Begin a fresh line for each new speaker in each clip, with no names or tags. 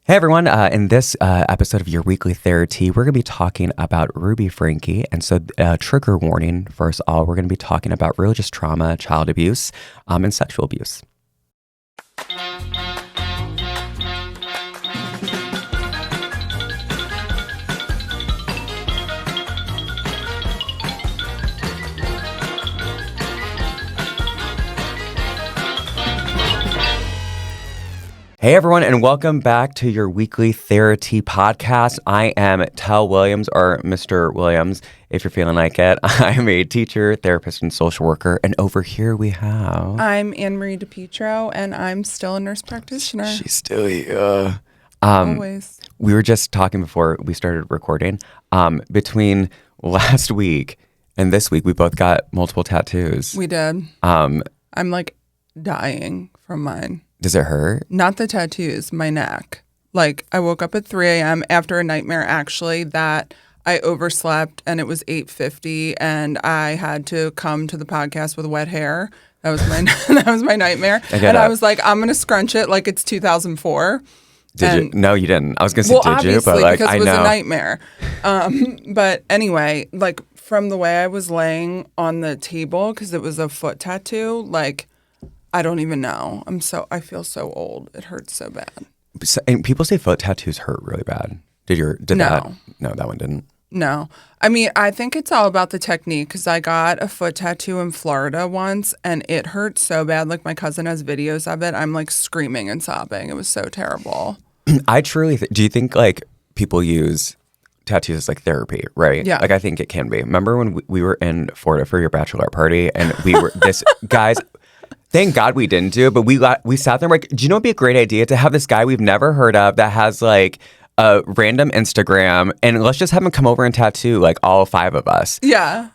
Hey everyone, in this episode of Your Weekly Therapy, we're going to be talking about Ruby Franke. And so trigger warning for us all, we're going to be talking about religious trauma, child abuse, and sexual abuse. Hey everyone, and welcome back to your weekly therapy podcast. I am Tal Williams, or Mr. Williams, if you're feeling like it. I'm a teacher, therapist, and social worker. And over here we have...
I'm Anne-Marie DiPietro, and I'm still a nurse practitioner.
She's still here.
Always.
We were just talking before we started recording. Between last week and this week, we both got multiple tattoos.
We did. I'm like dying from mine.
Does it hurt?
Not the tattoos, my neck. Like, I woke up at 3 a.m. after a nightmare, actually, that I overslept, and it was 8:50, and I had to come to the podcast with wet hair. That was my that was my nightmare. I was like, I'm going to scrunch it like it's 2004.
Did you? No, you didn't. I was going to say, did you? But like,
because
I
it was
know.
a nightmare. But anyway, like, from the way I was laying on the table, because it was a foot tattoo, like, I don't even know. I feel so old. It hurts so bad.
And people say foot tattoos hurt really bad. Did that? No, that one didn't.
No. I mean, I think it's all about the technique, because I got a foot tattoo in Florida once, and it hurt so bad. Like, my cousin has videos of it. I'm like screaming and sobbing. It was so terrible.
I truly do you think like people use tattoos as like therapy, right?
Yeah.
Like, I think it can be. Remember when we were in Florida for your bachelor party, and we were guys. Thank God we didn't do it, but we sat there like, do you know it'd be a great idea to have this guy we've never heard of that has like a random Instagram, and let's just have him come over and tattoo like all 5 of us.
Yeah.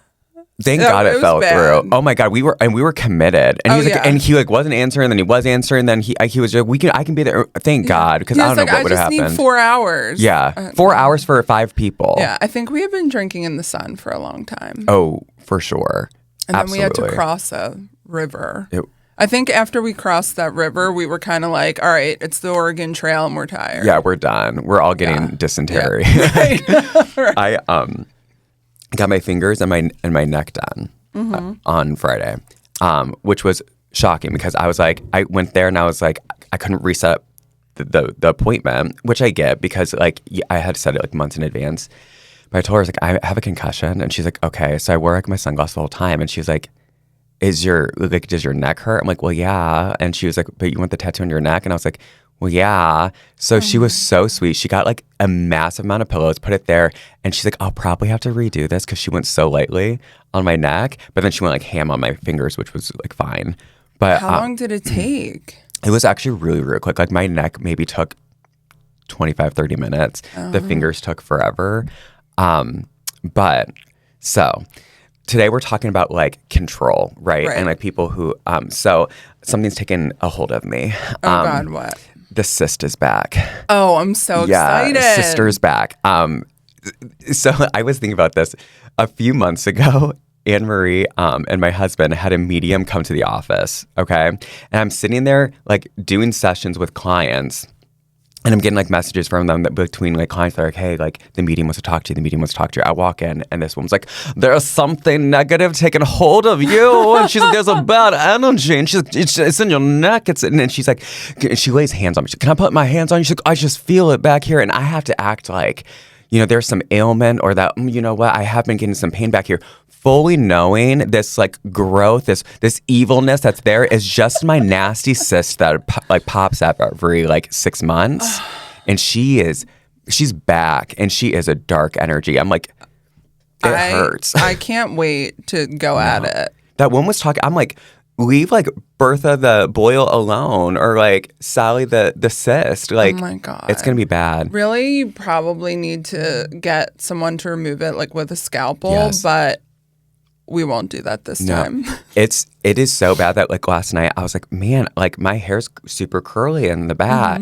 Thank God it fell through. Oh my God, we were committed, and he's like, and he like wasn't answering, then he was answering, then he was like, I can be there. Thank God, because I don't know what would have happened.
I just need 4 hours.
Yeah, 4 hours for 5 people.
Yeah, I think we have been drinking in the sun for a long time.
Oh, for sure.
And
Absolutely.
then we had to cross a river. I think after we crossed that river, we were kind of like, all right, it's the Oregon Trail and we're tired.
Yeah, we're done. We're all getting dysentery.
Yeah. Right.
I got my fingers and my neck done on Friday, which was shocking because I was like, I went there and I was like, I couldn't reset the appointment, which I get because like I had to set it like months in advance. But I told her, I was like, I have a concussion. And she's like, okay. So I wore like my sunglasses the whole time. And she was like, does your neck hurt? I'm like, well, yeah. And she was like, but you want the tattoo on your neck? And I was like, well, yeah. So she was so sweet. She got like a massive amount of pillows, put it there. And she's like, I'll probably have to redo this because she went so lightly on my neck. But then she went like ham on my fingers, which was like fine. But
how long did it take?
It was actually really, really quick. Like my neck maybe took 25, 30 minutes. The fingers took forever. But so... Today we're talking about like control, right? And like people who, so something's taken a hold of me.
Oh God, what?
The cyst is back.
Oh, I'm so excited.
Yeah, sister's back. So I was thinking about this a few months ago. Anne-Marie and my husband had a medium come to the office, okay? And I'm sitting there like doing sessions with clients. And I'm getting like messages from them that between like clients that are like, hey, like the medium wants to talk to you. The medium wants to talk to you. I walk in and this woman's like, there's something negative taking hold of you. And she's like, there's a bad energy. And she's like, it's in your neck. And she's like, she lays hands on me. She's like, can I put my hands on you? She's like, I just feel it back here. And I have to act like, you know, there's some ailment or that, you know what, I have been getting some pain back here. Fully knowing this like growth, this evilness that's there is just my nasty cyst that like pops up every like 6 months, and she's back, and she is a dark energy. I'm like, it hurts.
I can't wait to go at it.
That one was talking. I'm like, leave like Bertha the boil alone, or like Sally the cyst. Like,
oh my God,
it's gonna be bad.
Really, you probably need to get someone to remove it like with a scalpel, but. We won't do that this time.
It is so bad that like last night I was like, man, like my hair's super curly in the back.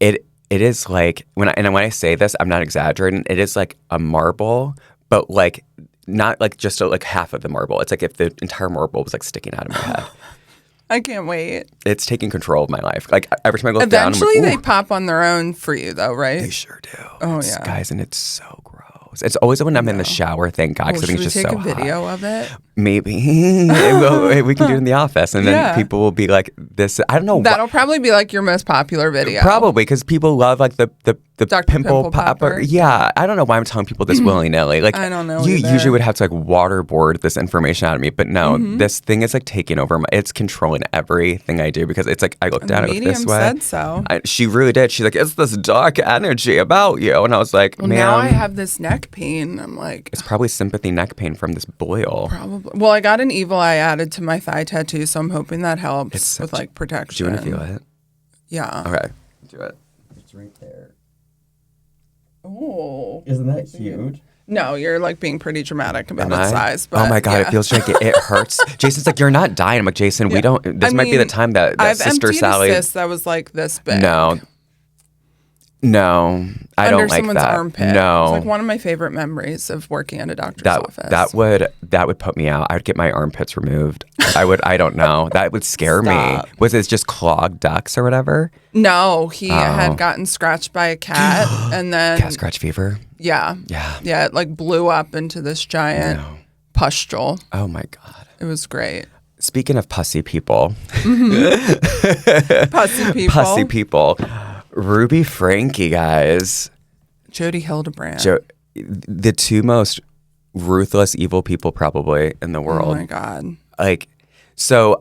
It is like when I say this, I'm not exaggerating. It is like a marble, but like not like just like half of the marble. It's like if the entire marble was like sticking out of my head.
I can't wait.
It's taking control of my life. Like every time I look down, I'm
Eventually,
like,
they pop on their own for you, though, right?
they sure do.
Oh,
It's,
yeah.
guys, and it's so gross. It's always when I'm in the shower, thank God, because I think it's just so hot.
Should we take a video of it?
Maybe. We can do it in the office, and then people will be like, "This." I don't know.
That'll probably be like your most popular video.
Probably because people love like the
Dr.
pimple popper. Yeah, I don't know why I'm telling people this willy nilly. Like
I don't know
you
either.
usually would have to like waterboard this information out of me, but no, this thing is like taking over. It's controlling everything I do because it's like I look down, I look this way.
Said so.
She really did. She's like, "It's this dark energy about you," and I was like,
well,
"Man,
now I have this neck pain." I'm like,
it's probably sympathy neck pain from this boil.
Probably. Well, I got an evil eye added to my thigh tattoo, so I'm hoping that helps with like protection.
Do you want to feel it?
Yeah.
Okay, do it. It's right there.
Oh,
isn't that huge?
No, you're like being pretty dramatic about its size. But
oh my God, it feels like it hurts. Jason's like, "You're not dying." I'm like, "Jason, we don't. This might be the time that Sister Sally."
I've emptied a cyst that was like this big.
No, I don't like that.
Under someone's armpit.
No,
it's like one of my favorite memories of working at a doctor's office.
That would put me out. I would get my armpits removed. I don't know. That would scare me. Was it just clogged ducts or whatever?
No, he had gotten scratched by a cat, and then
cat scratch fever.
Yeah. It like blew up into this giant pustule.
Oh my God,
it was great.
Speaking of pussy people,
pussy people.
Ruby Franke, guys.
Jodi Hildebrandt.
The two most ruthless, evil people probably in the world.
Oh my God.
Like, so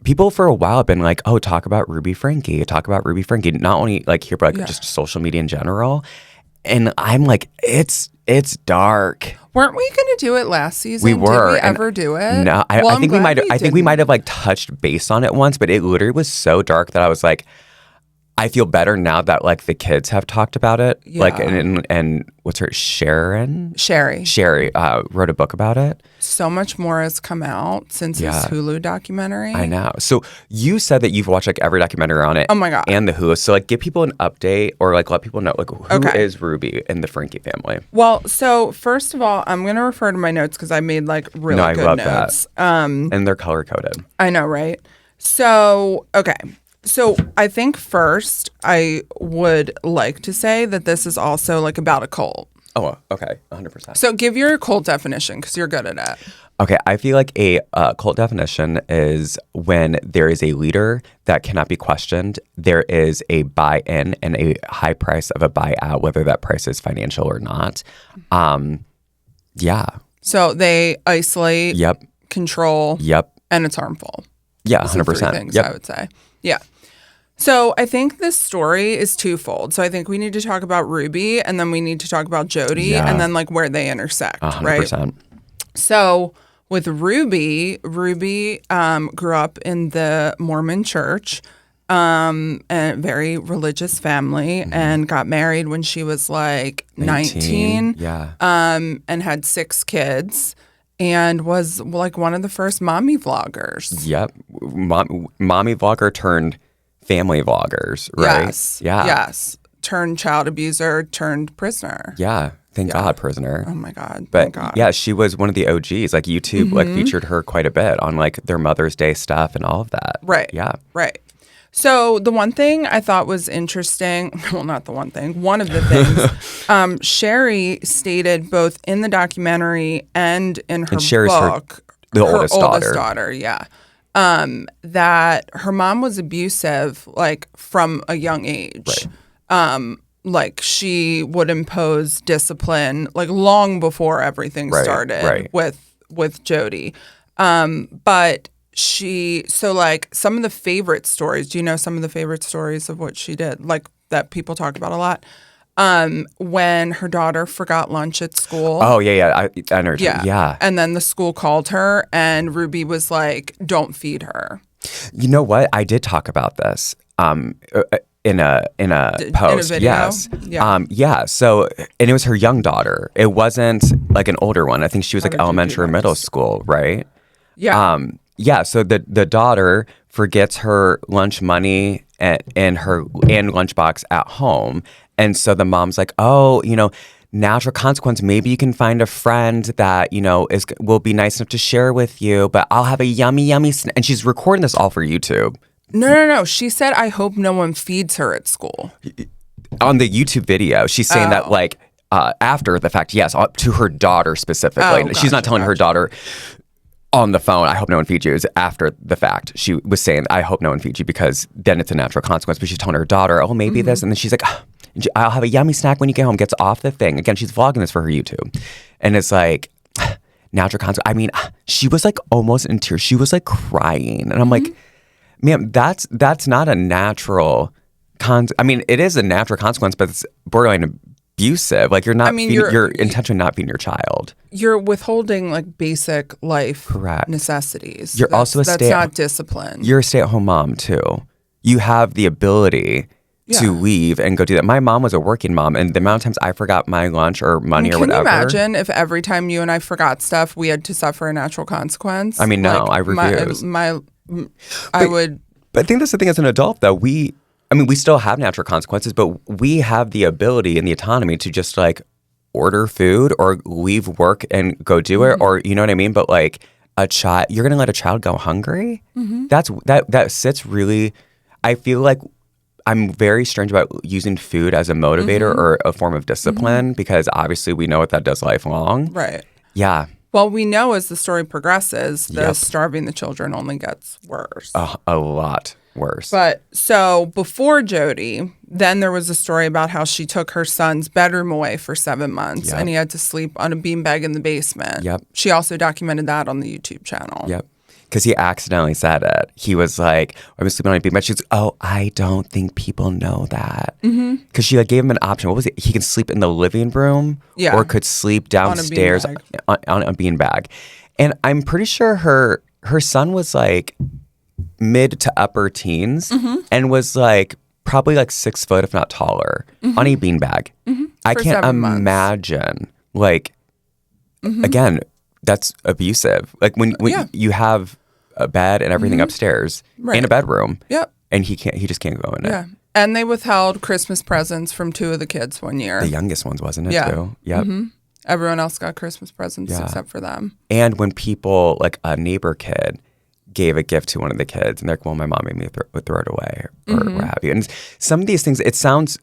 people for a while have been like, "Oh, talk about Ruby Franke. Talk about Ruby Franke." Not only like here, but like just social media in general. And I'm like, it's dark.
Weren't we going to do it last season?
We were.
Did we ever do it?
No, I think we might. I think we might have like touched base on it once, but it literally was so dark that I was like, I feel better now that like the kids have talked about it.
Yeah.
Like and what's her Sherry wrote a book about it.
So much more has come out since this Hulu documentary.
I know. So you said that you've watched like every documentary on it.
Oh my God.
And the Hulu. So like give people an update or like let people know like who is Ruby in the Franke family.
Well, so first of all, I'm going to refer to my notes because I made like really good
love
notes.
That. And they're color coded.
I know, right? So okay. So I think first I would like to say that this is also like about a cult.
Oh, okay. 100%.
So give your cult definition because you're good at it.
Okay. I feel like a cult definition is when there is a leader that cannot be questioned. There is a buy-in and a high price of a buy-out, whether that price is financial or not. Yeah.
So they isolate, control, and it's harmful.
Yeah, 100%.
Those are three things I would say. Yeah. So I think this story is twofold. So I think we need to talk about Ruby, and then we need to talk about Jodi, and then like where they intersect, 100%. Right? So with Ruby grew up in the Mormon church, a very religious family, and got married when she was like 19. And had 6 kids. And was like one of the first mommy vloggers.
Yep. Mommy vlogger turned family vloggers, right?
Yes. Turned child abuser, turned prisoner.
Yeah. Thank God, prisoner.
Oh my God.
But
thank God.
Yeah, she was one of the OGs. Like YouTube like featured her quite a bit on like their Mother's Day stuff and all of that.
Right.
Yeah.
Right. So the one thing I thought was interesting, well, not the one thing, one of the things, Sherry stated both in the documentary and in her book,
her oldest
daughter, that her mom was abusive, like from a young age.
Right.
Like she would impose discipline, like long before everything started with Jodi. But so like some of the favorite stories, do you know some of the favorite stories of what she did? Like that people talk about a lot? When her daughter forgot lunch at school.
Oh, yeah. I know. Yeah.
And then the school called her and Ruby was like, "Don't feed her."
You know what? I did talk about this in a post.
In a video?
Yes.
Yeah.
So, and it was her young daughter. It wasn't like an older one. I think she was like elementary or middle school, right?
Yeah.
Yeah, so the daughter forgets her lunch money and lunchbox at home, and so the mom's like, "Oh, natural consequence. Maybe you can find a friend that, will be nice enough to share with you, but I'll have a yummy, and she's recording this all for YouTube.
No. She said, I hope no one feeds her at school.
On the YouTube video, she's saying that like after the fact, yes, to her daughter specifically. She's not telling her daughter on the phone, I hope no one feeds you. Is after the fact. She was saying, I hope no one feeds you because then it's a natural consequence. But she's telling her daughter, oh, maybe this. And then she's like, I'll have a yummy snack when you get home. Gets off the thing. Again, she's vlogging this for her YouTube. And it's like, natural consequence. I mean, she was like almost in tears. She was like crying. And I'm like, man, that's not a natural I mean, it is a natural consequence, but it's borderline abusive. Like you're not you're intentionally not feeding your child. You're
withholding like basic life necessities.
You're also
that's not discipline.
You're a stay-at-home mom too. You have the ability to leave and go do that. My mom was a working mom, and the amount of times I forgot my lunch or money or whatever.
Can you imagine if every time you and I forgot stuff, we had to suffer a natural consequence?
I mean, no, I refuse.
I would.
But I think that's the thing as an adult, though. We still have natural consequences, but we have the ability and the autonomy to just like order food or leave work and go do it, or you know what I mean? But like a child, you're gonna let a child go hungry? That sits really. I feel like I'm very strange about using food as a motivator or a form of discipline because obviously we know what that does lifelong.
Right.
Yeah.
Well, we know as the story progresses, starving the children only gets worse.
A lot worse.
But so before Jodi, then there was a story about how she took her son's bedroom away for 7 months and he had to sleep on a beanbag in the basement.
Yep.
She also documented that on the YouTube channel.
Yep. Because he accidentally said it. He was like, I'm sleeping on a beanbag. She's like, I don't think people know that. Because she like gave him an option. What was it? He could sleep in the living room or could sleep downstairs on a beanbag. And I'm pretty sure her son was like mid to upper teens and was like probably like 6 foot, if not taller, on a beanbag. I can't imagine. Like, again, that's abusive. Like when you have a bed and everything upstairs in a bedroom.
Yep.
And he just can't go in it.
Yeah. And they withheld Christmas presents from 2 of the kids one year.
The youngest ones, wasn't it, too? Yep.
Everyone else got Christmas presents except for them.
And when people, like a neighbor kid, gave a gift to one of the kids, and they're like, well, my mom made me throw it away, or what have you. And some of these things, it sounds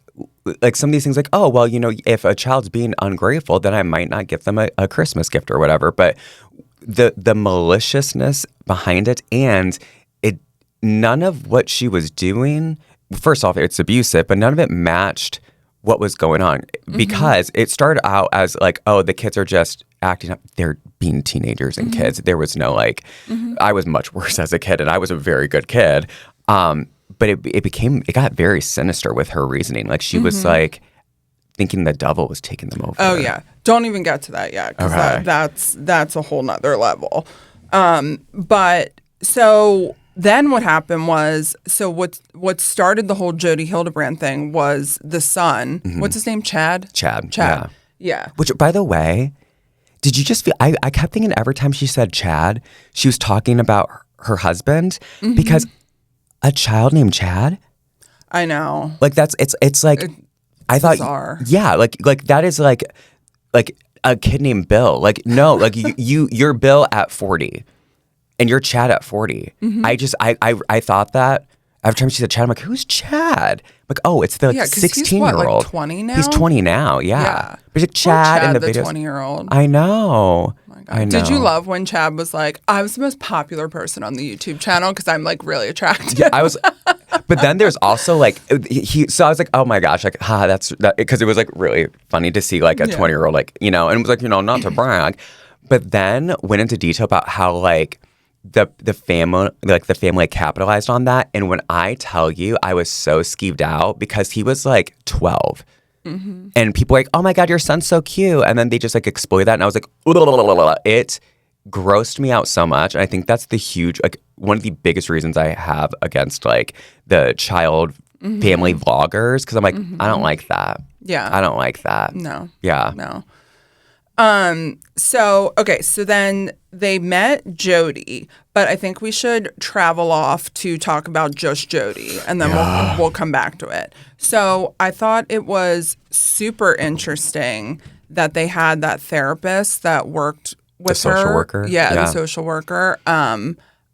like oh, well, if a child's being ungrateful, then I might not give them a Christmas gift or whatever. But the maliciousness behind it, and none of what she was doing, first off, it's abusive, but none of it matched what was going on. Because it started out as like, oh, the kids are just acting up. They're being teenagers and kids. There was no like, I was much worse as a kid, and I was a very good kid. But it got very sinister with her reasoning. Like she was like thinking the devil was taking them over.
Oh yeah. Don't even get to that yet. Because that's a whole nother level. But so then what happened was, so what started the whole Jodi Hildebrandt thing was the son. What's his name? Chad. Yeah.
Which, by the way, did you just feel, I kept thinking every time she said Chad, she was talking about her husband because a child named Chad.
I know.
Like it's like, I thought,
bizarre.
Yeah, like that is like a kid named Bill. Like, no, like you're Bill at 40 and you're Chad at 40. I thought that. Every time she said Chad, I'm like, who's Chad? I'm like, oh, it's the 16-year-old.
He's 20 now?
He's 20 now, yeah. But he's like, Chad in the video.
20-year-old.
I know.
Oh my God. I know. Did you love when Chad was like, I was the most popular person on the YouTube channel because I'm like really attractive?
Yeah, I was. But then there's also like, so I was like, oh my gosh, like, that's that, because it was like really funny to see like a 20-year-old, like, and it was like, not to brag. But then went into detail about how like, the family capitalized on that. And when I tell you, I was so skeeved out because he was like 12. And people were like, oh my God, your son's so cute. And then they just like exploited that. And I was like, it grossed me out so much. And I think that's the huge, like one of the biggest reasons I have against like the child family vloggers. Cause I'm like, I don't like that.
Yeah.
I don't like that.
No.
Yeah.
No. So then they met Jodi, but I think we should travel off to talk about just Jodi, and then we'll come back to it. So I thought it was super interesting that they had that therapist that worked with
The social
her.
worker?
Yeah,
Yeah.
the social worker.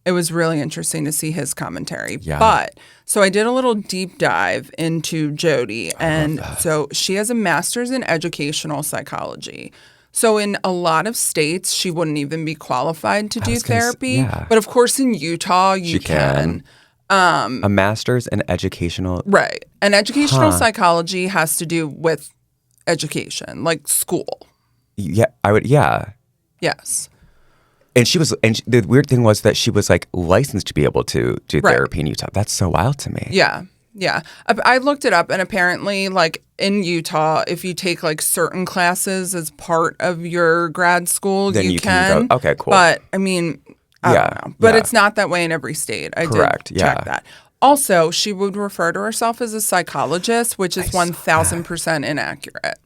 It was really interesting to see his commentary.
Yeah.
But so I did a little deep dive into Jodi. And so she has a master's in educational psychology. So in a lot of states, she wouldn't even be qualified to do therapy.
yeah.
But of course, in Utah, you
She can. A master's in educational.
Right. And educational psychology has to do with education, like school.
Yeah, I would. Yeah.
Yes.
And the weird thing was that she was like licensed to be able to do therapy in Utah. That's so wild to me.
Yeah. Yeah. I looked it up, and apparently, like in Utah, if you take like certain classes as part of your grad school,
Then
you
can go. Okay, cool.
But I mean, I don't know. But it's not that way in every state. I
Correct,
did check that. Also, she would refer to herself as a psychologist, which is 1,000% inaccurate.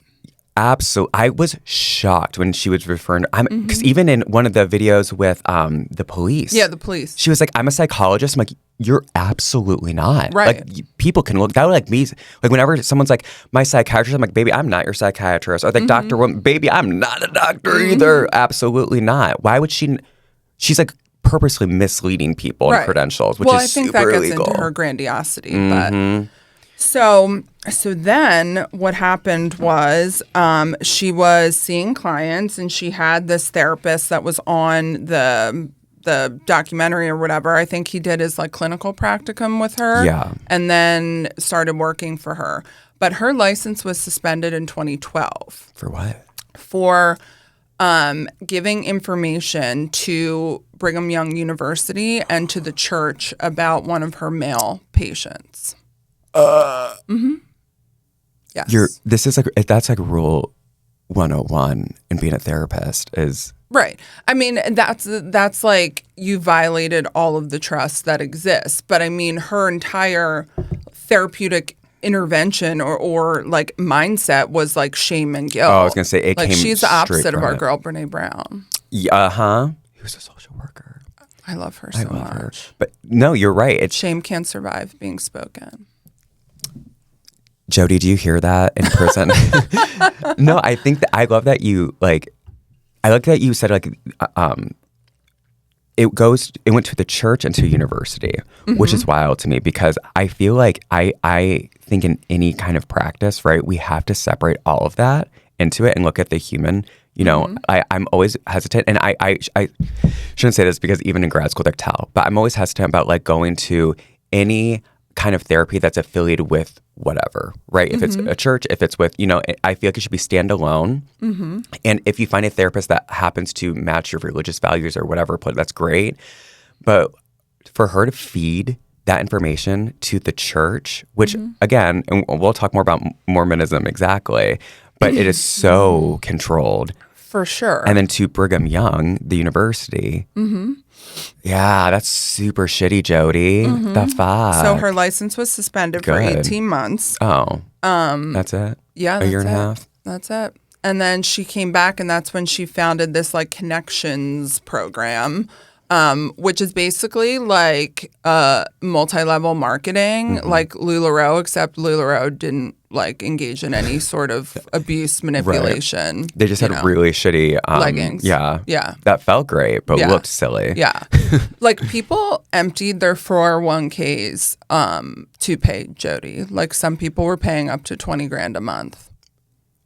Absolutely. I was shocked when she was referring to,
Mm-hmm.
because even in one of the videos with the police.
Yeah, the police.
She was like, I'm a psychologist. I'm like, you're absolutely not.
Right.
Like, people can look, that would like me, like whenever someone's like, my psychiatrist, I'm like, baby, I'm not your psychiatrist. Or like, doctor, baby, I'm not a doctor either. Absolutely not. Why would she's like purposely misleading people in credentials, which is super illegal.
Well, I think that gets into her grandiosity, but... So then what happened was she was seeing clients, and she had this therapist that was on the documentary or whatever. I think he did his like clinical practicum with her.
Yeah.
And then started working for her. But her license was suspended in 2012.
For what?
For giving information to Brigham Young University and to the church about one of her male patients. Yes.
This is like, that's like rule 101 in being a therapist is.
Right. I mean, that's like you violated all of the trust that exists. But I mean, her entire therapeutic intervention or like mindset was like shame and guilt.
Oh, I was going to say it
like
came
she's the opposite
straight
of
from
our
it.
girl, Brene Brown.
Yeah, Who's a social worker.
I love her so much.
But no, you're right.
Shame can't survive being spoken.
Jodi, do you hear that in prison? No, I think that I love that you I like that you said it went to the church and to university, which is wild to me because I feel like I think in any kind of practice, right, we have to separate all of that into it and look at the human. You know, I'm always hesitant, and I shouldn't say this because even in grad school they tell, but I'm always hesitant about like going to any kind of therapy that's affiliated with whatever, right? If it's a church, if it's with, I feel like it should be standalone. And if you find a therapist that happens to match your religious values or whatever, that's great. But for her to feed that information to the church, which again, and we'll talk more about Mormonism exactly, but it is so controlled.
For sure.
And then to Brigham Young, the university. Yeah, that's super shitty, Jodi. The fuck?
So her license was suspended for 18 months.
Oh. That's it?
Yeah,
A year and a half?
That's it. And then she came back, and that's when she founded this like connections program, which is basically like multi-level marketing, like LuLaRoe, except LuLaRoe didn't like engage in any sort of abuse, manipulation.
Right. They just had really shitty
leggings.
Yeah.
Yeah.
That felt great, but looked silly.
Yeah. Like people emptied their 401ks to pay Jodi. Like some people were paying up to $20,000 a month.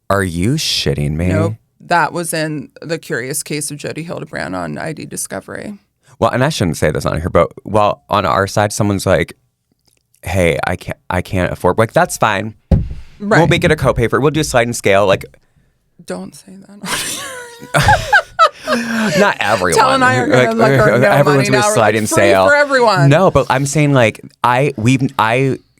Are you shitting me?
Nope. That was in the curious case of Jodi Hildebrandt on ID Discovery.
Well, and I shouldn't say this on here, but while on our side, someone's like, "Hey, I can't afford," like that's fine.
Right.
We'll make it a copay for it. We'll do a sliding scale. Like,
don't say that.
Not everyone.
Tell and I are gonna like earn no
everyone's
money
gonna
now.
slide
Like,
in
free
sale
for everyone.
No, but I'm saying like I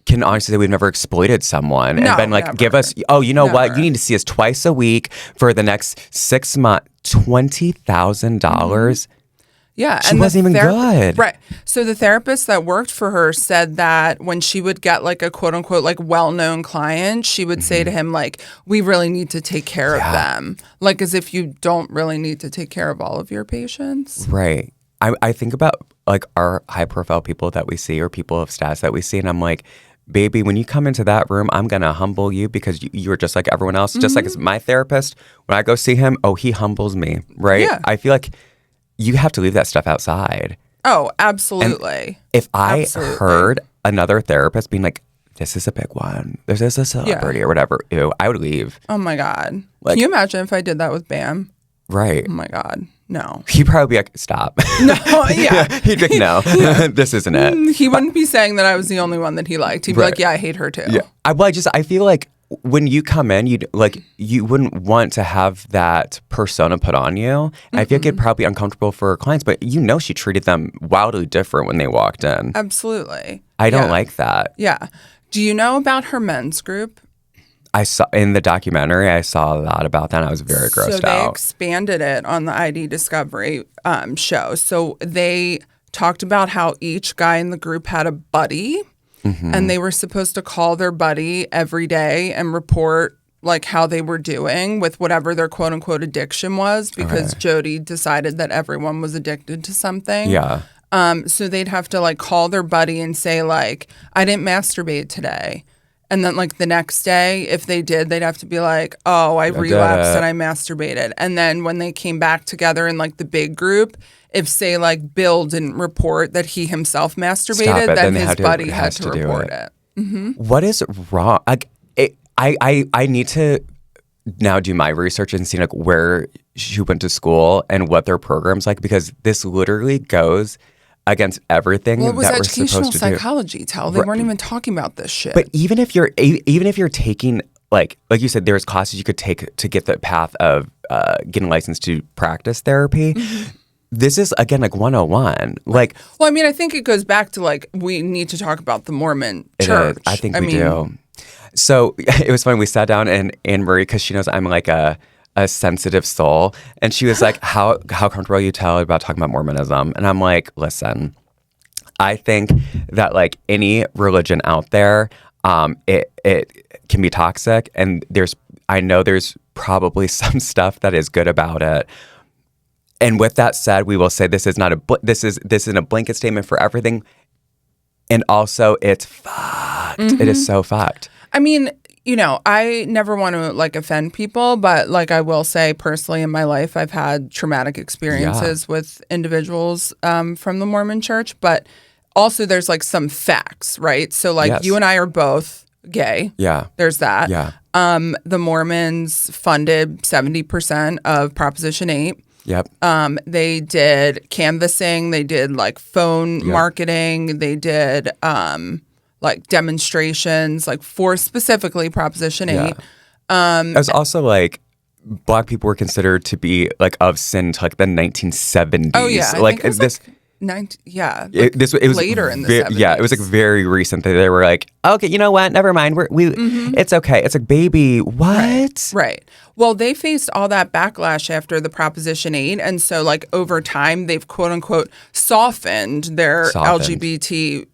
can honestly say we've never exploited someone and been like,
never.
give us. Oh, you know what?
Never.
You need to see us twice a week for the next 6 months. $20,000.
Yeah,
She wasn't even good.
Right. So the therapist that worked for her said that when she would get like a quote unquote like well-known client, she would say to him like, "We really need to take care of them," like as if you don't really need to take care of all of your patients.
Right. I think about like our high-profile people that we see or people of status that we see, and I'm like, baby, when you come into that room, I'm going to humble you because you're just like everyone else. Just like as my therapist, when I go see him, he humbles me, right?
Yeah.
I feel like you have to leave that stuff outside.
Oh, absolutely.
And if I heard another therapist being like, this is a big one, this is a celebrity or whatever, I would leave.
Oh my God. Can you imagine if I did that with Bam?
Right.
Oh my God. No.
He'd probably be like, stop.
No, yeah.
He'd be like, no, this isn't it.
He wouldn't be saying that I was the only one that he liked. He'd be like, yeah, I hate her too.
Yeah. I feel like when you come in, you wouldn't want to have that persona put on you. And I feel like it'd probably be uncomfortable for her clients, but she treated them wildly different when they walked in.
Absolutely.
I don't like that.
Yeah. Do you know about her men's group?
I saw in the documentary, I saw a lot about that and I was very grossed out.
So they expanded it on the ID Discovery show. So they talked about how each guy in the group had a buddy. And they were supposed to call their buddy every day and report like how they were doing with whatever their quote unquote addiction was, because Jodi decided that everyone was addicted to something.
Yeah.
So they'd have to like call their buddy and say like, I didn't masturbate today. And then like the next day, if they did, they'd have to be like, oh, I relapsed and I masturbated. And then when they came back together in like the big group, if say like Bill didn't report that he himself masturbated, then his buddy had to report it.
What is wrong? Like, I need to now do my research and see like where she went to school and what their program's like, because this literally goes against everything
well, it was
that we're supposed
educational
to
psychology, Tell. They weren't even talking about this shit.
But even if you're taking like you said, there's classes you could take to get the path of getting licensed to practice therapy. This is again like 101. Like,
well, I mean, I think it goes back to like we need to talk about the Mormon church.
I think we do. So it was funny. We sat down and Anne-Marie, because she knows I'm like a sensitive soul, and she was like, how comfortable are you tell about talking about Mormonism? And I'm like, listen, I think that like any religion out there, it can be toxic, and I know there's probably some stuff that is good about it. And with that said, we will say this is not this isn't a blanket statement for everything, and also it's fucked. It is so fucked.
I mean, I never want to like offend people, but like I will say personally in my life, I've had traumatic experiences with individuals from the Mormon church, but also there's like some facts, right? So like you and I are both gay.
Yeah.
There's that.
Yeah.
The Mormons funded 70% of Proposition 8.
Yep.
They did canvassing. They did like phone marketing. They did like demonstrations, like for specifically Proposition 8.
It was also like Black people were considered to be like of sin to like the 1970s.
Oh yeah,
like
it was
this.
It was later in the 70s.
Yeah, it was like very recent that they were like, okay, you know what? Never mind. It's okay. It's like, baby, what?
Right. Well, they faced all that backlash after the Proposition 8, and so like over time they've quote unquote softened their LGBT,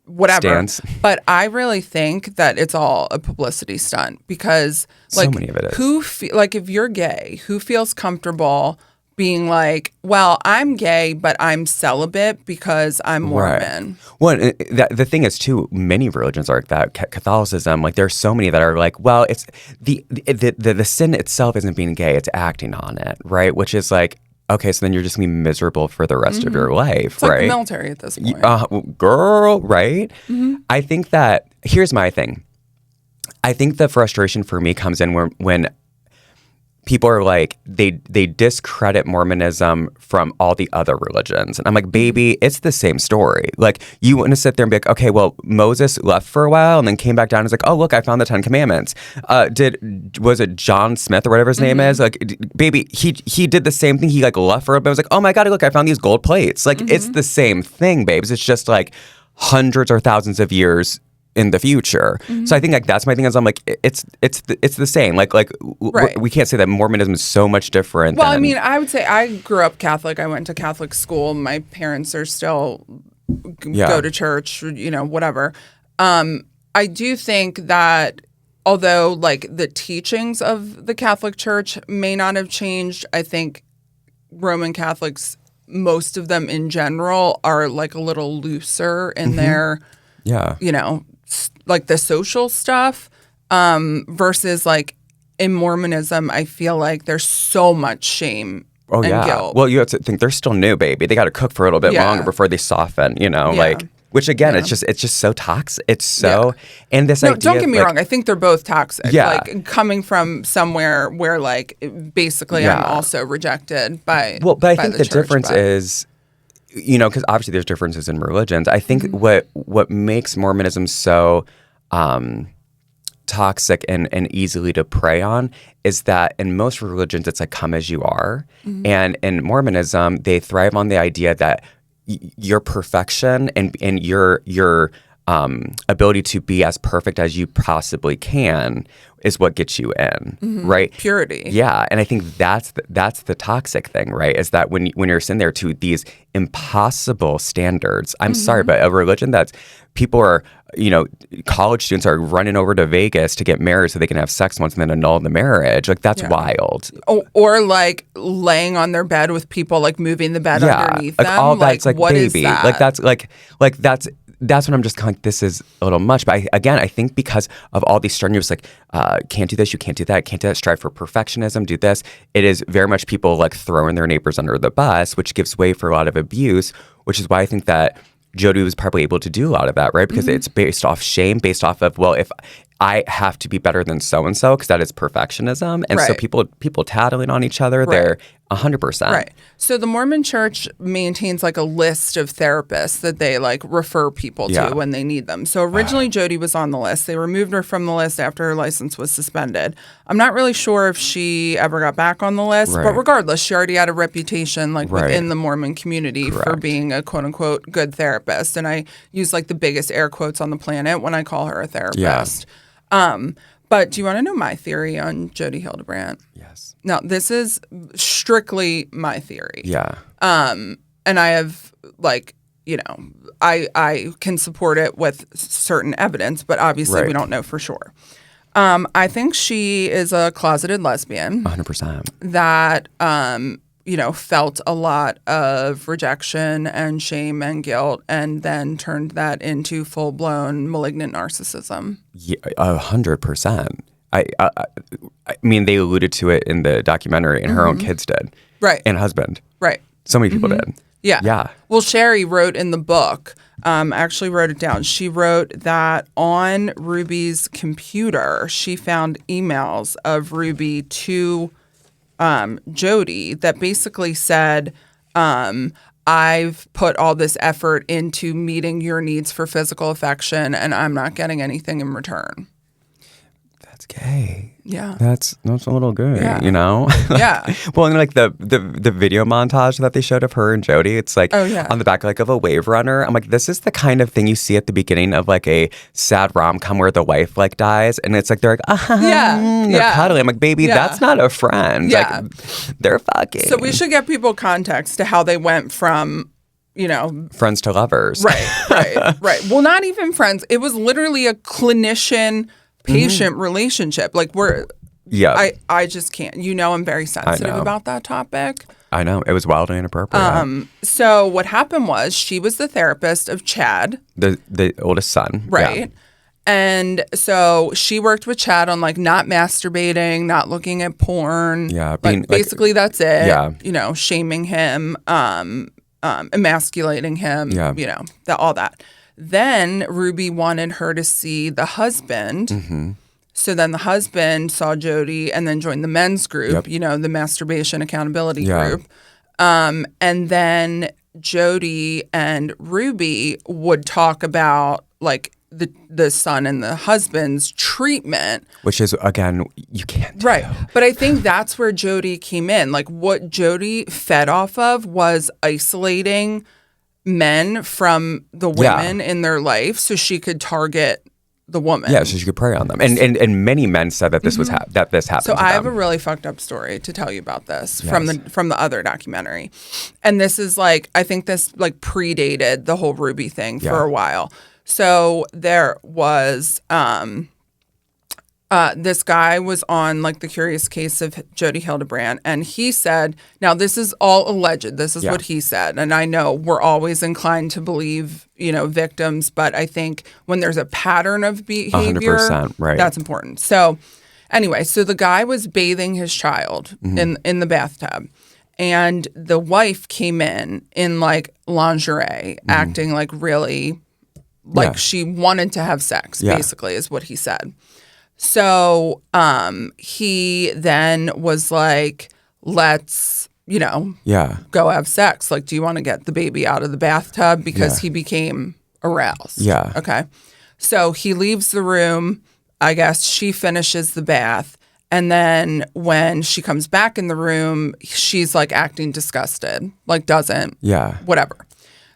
whatever.
Stance.
But I really think that it's all a publicity stunt, because like
so many of it is.
If you're gay, who feels comfortable being like, well, I'm gay, but I'm celibate because I'm Mormon.
Right. Well, the thing is, too, many religions are like that. Catholicism, like there's so many that are like, well, it's the sin itself isn't being gay, it's acting on it, right? Which is like, okay, so then you're just going to be miserable for the rest of your life,
it's
right?
Like the military at this point.
Girl, right? I think that, here's my thing. I think the frustration for me comes in when people are like, they discredit Mormonism from all the other religions. And I'm like, baby, it's the same story. Like, you want to sit there and be like, okay, well, Moses left for a while and then came back down and was like, oh, look, I found the 10 Commandments. Was it John Smith or whatever his name is? Like, baby, he did the same thing. He like left for a bit. I was like, oh my God, look, I found these gold plates. Like, it's the same thing, babes. It's just like hundreds or thousands of years in the future. So I think like that's my thing, is I'm like, it's the same. Like
right.
We can't say that Mormonism is so much different.
Well, I mean, I would say I grew up Catholic. I went to Catholic school. My parents are still go to church, whatever. I do think that although like the teachings of the Catholic Church may not have changed, I think Roman Catholics, most of them in general, are like a little looser in their you know, like the social stuff versus like in Mormonism, I feel like there's so much shame and guilt.
Well, you have to think they're still new, baby. They got to cook for a little bit longer before they soften, you know, like, which again, it's just so toxic. It's so, and this idea.
Don't get me wrong. I think they're both toxic. Like coming from somewhere where like basically I'm also rejected by.
Well, but I think the
church,
difference is, you know, because obviously there's differences in religions. I think what makes Mormonism so toxic and easily to prey on is that in most religions it's like come as you are, and in Mormonism they thrive on the idea that your perfection and your ability to be as perfect as you possibly can is what gets you in, right?
Purity.
Yeah, and I think that's the toxic thing, right? Is that when you're sitting there to these impossible standards. I'm sorry, but a religion that's people are, you know, college students are running over to Vegas to get married so they can have sex once and then annul the marriage. Like that's wild.
Or like laying on their bed with people like moving the bed underneath
like
them.
All that's like
what
baby.
Is that?
Like that's when I'm just kind of like, this is a little much. But I think because of all these strenuous, like, can't do this, you can't do that, can't do that, strive for perfectionism, do this. It is very much people like throwing their neighbors under the bus, which gives way for a lot of abuse, which is why I think that Jodi was probably able to do a lot of that, right? Because it's based off shame, based off of, well, if I have to be better than so-and-so because that is perfectionism. And so people tattling on each other, they're 100%.
Right. So the Mormon Church maintains like a list of therapists that they like refer people to when they need them. So originally Jodi was on the list. They removed her from the list after her license was suspended. I'm not really sure if she ever got back on the list, but regardless, she already had a reputation like within the Mormon community for being a quote unquote good therapist. And I use like the biggest air quotes on the planet when I call her a therapist. But do you want to know my theory on Jodi Hildebrandt?
Yes.
Now, this is strictly my theory.
Yeah.
And I have, like, you know, I can support it with certain evidence, but obviously we don't know for sure. I think she is a closeted lesbian.
100%.
That, you know, felt a lot of rejection and shame and guilt and then turned that into full-blown malignant narcissism.
Yeah, 100%. I mean, they alluded to it in the documentary, and her own kids did.
Right.
And husband.
Right.
So many people did.
Yeah.
Yeah.
Well, Sherry wrote in the book, actually wrote it down. She wrote that on Ruby's computer, she found emails of Ruby to Jodi that basically said, I've put all this effort into meeting your needs for physical affection and I'm not getting anything in return.
That's gay.
Yeah.
That's a little gay, you know?
Yeah.
Well, and like the video montage that they showed of her and Jodi, it's like on the back like of a wave runner. I'm like, this is the kind of thing you see at the beginning of like a sad rom-com where the wife like dies and it's like they're like, they're cuddling. I'm like, baby, that's not a friend.
Yeah.
Like they're fucking.
So we should give people context to how they went from, you know,
friends to lovers.
Right. Well, not even friends. It was literally a clinician patient relationship. Like I just can't. You know, I'm very sensitive about that topic.
I know. It was wildly inappropriate.
So what happened was she was the therapist of Chad.
The oldest son.
Right.
Yeah.
And so she worked with Chad on like not masturbating, not looking at porn.
Yeah.
Like, basically that's it.
Yeah.
You know, shaming him, emasculating him, you know, all that. Then Ruby wanted her to see the husband. So then the husband saw Jodi and then joined the men's group, you know, the masturbation accountability group. And then Jodi and Ruby would talk about like the son and the husband's treatment.
Which is, again, you can't do.
Right. But I think that's where Jodi came in. Like what Jodi fed off of was isolating men from the women in their life so she could target the woman.
Yeah, so she could prey on them. And many men said that this was that this happened.
So
to
I
them.
have a really fucked up story to tell you about this from the other documentary. And this is like, I think this like predated the whole Ruby thing for a while. So there was This guy was on like the Curious Case of Jodi Hildebrandt, and he said, now this is all alleged. This is what he said. And I know we're always inclined to believe, victims, but I think when there's a pattern of behavior,
100%, right.
That's important. So anyway, so the guy was bathing his child in the bathtub. And the wife came in like lingerie, acting like really, like she wanted to have sex, basically, is what he said. So he then was like, let's, go have sex. Like, do you want to get the baby out of the bathtub? Because he became aroused.
Yeah.
Okay. So he leaves the room. I guess she finishes the bath. And then when she comes back in the room, she's like acting disgusted, like doesn't, whatever.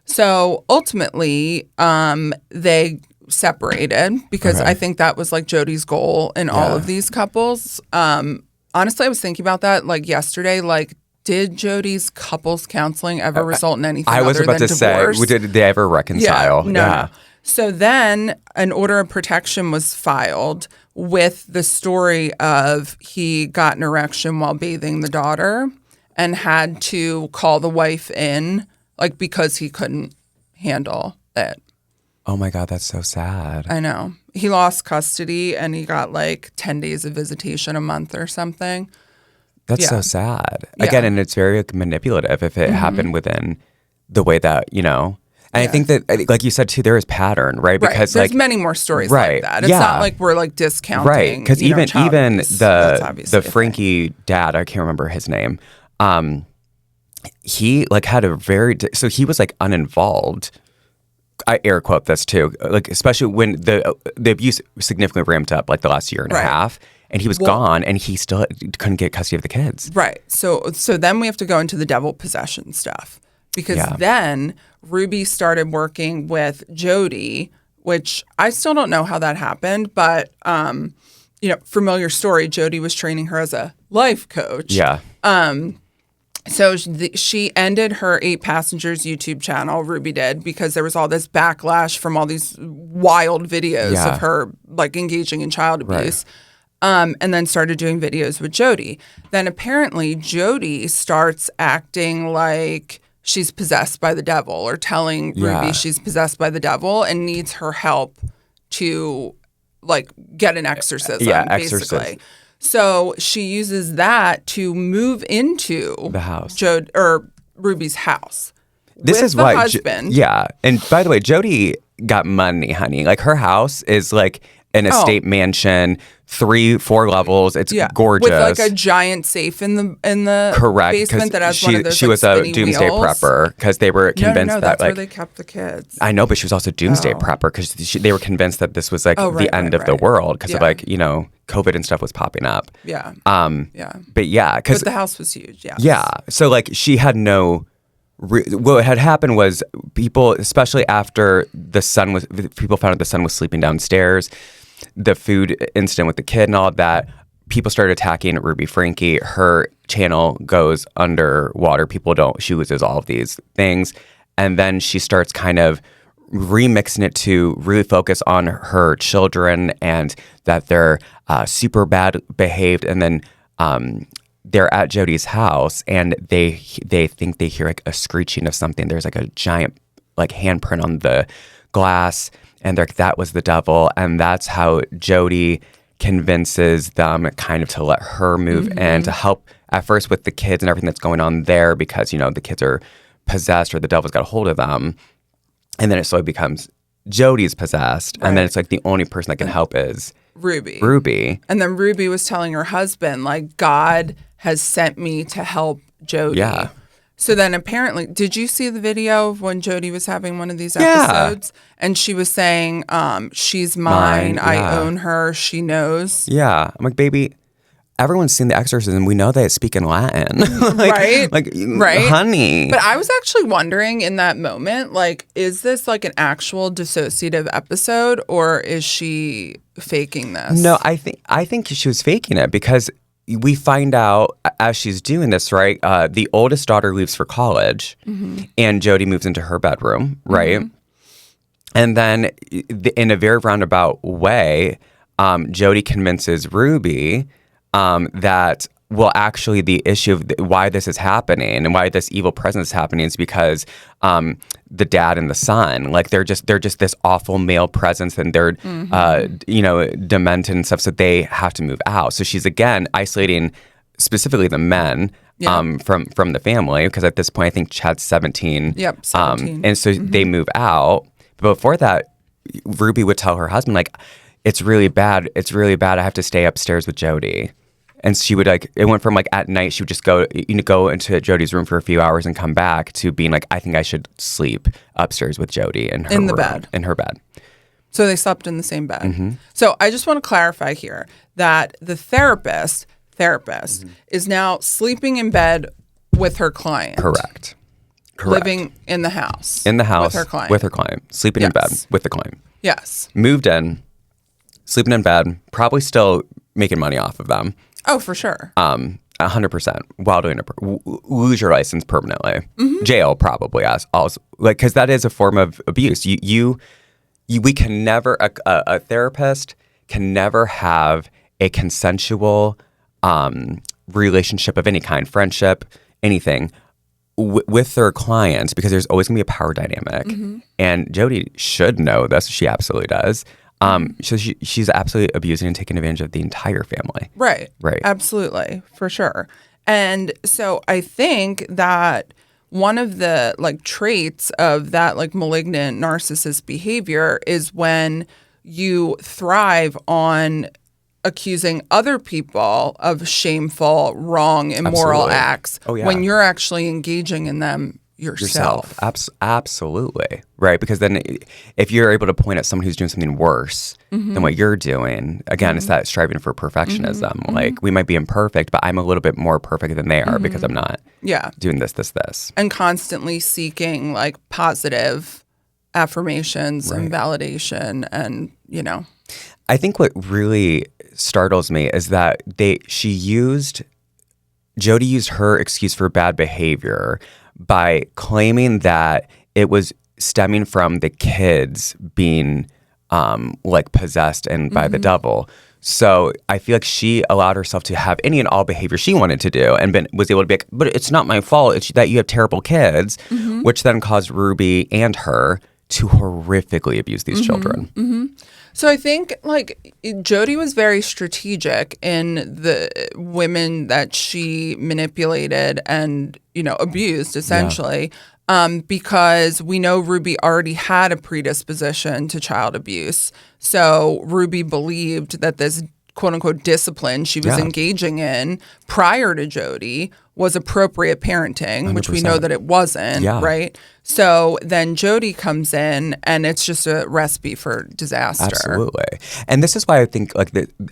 So ultimately, they separated because I think that was like Jodi's goal in all of these couples. Honestly, I was thinking about that like yesterday. Like, did Jodi's couples counseling ever result in anything?
I was
other
about
than
to
divorce?
say, did they ever reconcile?
No. So then an order of protection was filed with the story of he got an erection while bathing the daughter and had to call the wife in, like, because he couldn't handle it.
Oh my God, that's so sad.
I know. He lost custody and he got like 10 days of visitation a month or something.
That's so sad. Again, and it's very manipulative if it happened within the way that, And I think that, like you said too, there is pattern, right? Because
there's many more stories like that. It's not like we're like discounting,
right? Because even the
thing.
Franke dad, I can't remember his name. He like had a so he was like uninvolved. I air quote this too, like especially when the abuse significantly ramped up like the last year and a half, and he was gone, and he still couldn't get custody of the kids.
Right. So then we have to go into the devil possession stuff. Because then Ruby started working with Jodi, which I still don't know how that happened, but familiar story. Jodi was training her as a life coach.
Yeah.
So she ended her 8 Passengers YouTube channel, Ruby did, because there was all this backlash from all these wild videos of her like engaging in child abuse. And then started doing videos with Jodi. Then apparently Jodi starts acting like she's possessed by the devil, or telling Ruby she's possessed by the devil and needs her help to like get an exorcism, basically. So she uses that to move into
the house,
Ruby's house.
This
with
is
the
why,
husband.
And by the way, Jodi got money, honey. Like her house is like an estate mansion, 3-4 levels. It's gorgeous,
with like a giant safe in the basement that has one of those.
She was a doomsday prepper because they were convinced that
that's
like
where they kept the kids.
I know, but she was also doomsday prepper because they were convinced that this was like the end of the world because of like COVID and stuff was popping up.
Yeah.
But because
the house was huge. Yeah.
Yeah. So like she had no. What had happened was people, especially after people found out the son was sleeping downstairs, the food incident with the kid and all of that, people started attacking Ruby Franke. Her channel goes underwater. She loses all of these things. And then she starts kind of remixing it to really focus on her children and that they're super bad behaved. And then they're at Jodi's house and they think they hear like a screeching of something. There's like a giant like handprint on the glass, and they're like, that was the devil. And that's how Jodi convinces them kind of to let her move in to help at first with the kids and everything that's going on there, because the kids are possessed or the devil's got a hold of them. And then it slowly becomes Jodi's possessed, and then it's like the only person that can help is Ruby.
And then Ruby was telling her husband, like, God has sent me to help Jodi.
Yeah.
So then apparently, did you see the video of when Jodi was having one of these episodes? And she was saying, she's mine. I own her. She knows.
Yeah. I'm like, baby, everyone's seen The Exorcism. We know they speak in Latin.
Right?
Honey.
But I was actually wondering in that moment, like, is this like an actual dissociative episode, or is she faking this?
No, I think she was faking it, because we find out as she's doing this, right? The oldest daughter leaves for college, and Jodi moves into her bedroom, right? And then in a very roundabout way, Jodi convinces Ruby that, well, actually the issue of why this is happening and why this evil presence is happening is because the dad and the son, like they're just this awful male presence, and they're demented and stuff, so they have to move out. So she's again isolating specifically the men from the family, because at this point I think Chad's 17.
Yep, 17.
And so they move out. But before that, Ruby would tell her husband, like, it's really bad. I have to stay upstairs with Jodi. And she would, like, it went from, like, at night she would just go into Jodi's room for a few hours and come back to being like, I think I should sleep upstairs with Jodi in her room,
bed.
In her bed.
So they slept in the same bed.
Mm-hmm.
So I just want to clarify here that the therapist is now sleeping in bed with her client.
Correct.
Living in the house.
In the house.
With her client.
Sleeping in bed with the client.
Yes.
Moved in. Sleeping in bed. Probably still making money off of them.
Oh, for sure.
100%. While doing lose your license permanently. Mm-hmm. Jail probably. Because that is a form of abuse. We can never, a therapist can never have a consensual relationship of any kind, friendship, anything, with their clients, because there's always going to be a power dynamic. Mm-hmm. And Jodi should know this. She absolutely does. So she's absolutely abusing and taking advantage of the entire family.
Right.
Right.
Absolutely. For sure. And so I think that one of the traits of that malignant narcissist behavior is when you thrive on accusing other people of shameful, wrong, immoral acts when you're actually engaging in them yourself.
Absolutely. Right. Because then if you're able to point at someone who's doing something worse than what you're doing, again, it's that striving for perfectionism. Mm-hmm. Like, we might be imperfect, but I'm a little bit more perfect than they are because I'm not doing this.
And constantly seeking positive affirmations and validation and,
I think what really startles me is that Jodi used her excuse for bad behavior by claiming that it was stemming from the kids being possessed and by the devil. So I feel like she allowed herself to have any and all behavior she wanted to do, and was able to be like, but it's not my fault. It's that you have terrible kids, which then caused Ruby and her to horrifically abuse these children.
Mm-hmm. So I think Jodi was very strategic in the women that she manipulated and, abused essentially, because we know Ruby already had a predisposition to child abuse. So Ruby believed that this quote unquote discipline she was engaging in prior to Jodi was appropriate parenting, 100%. Which we know that it wasn't, right? So then Jodi comes in and it's just a recipe for disaster.
Absolutely. And this is why I think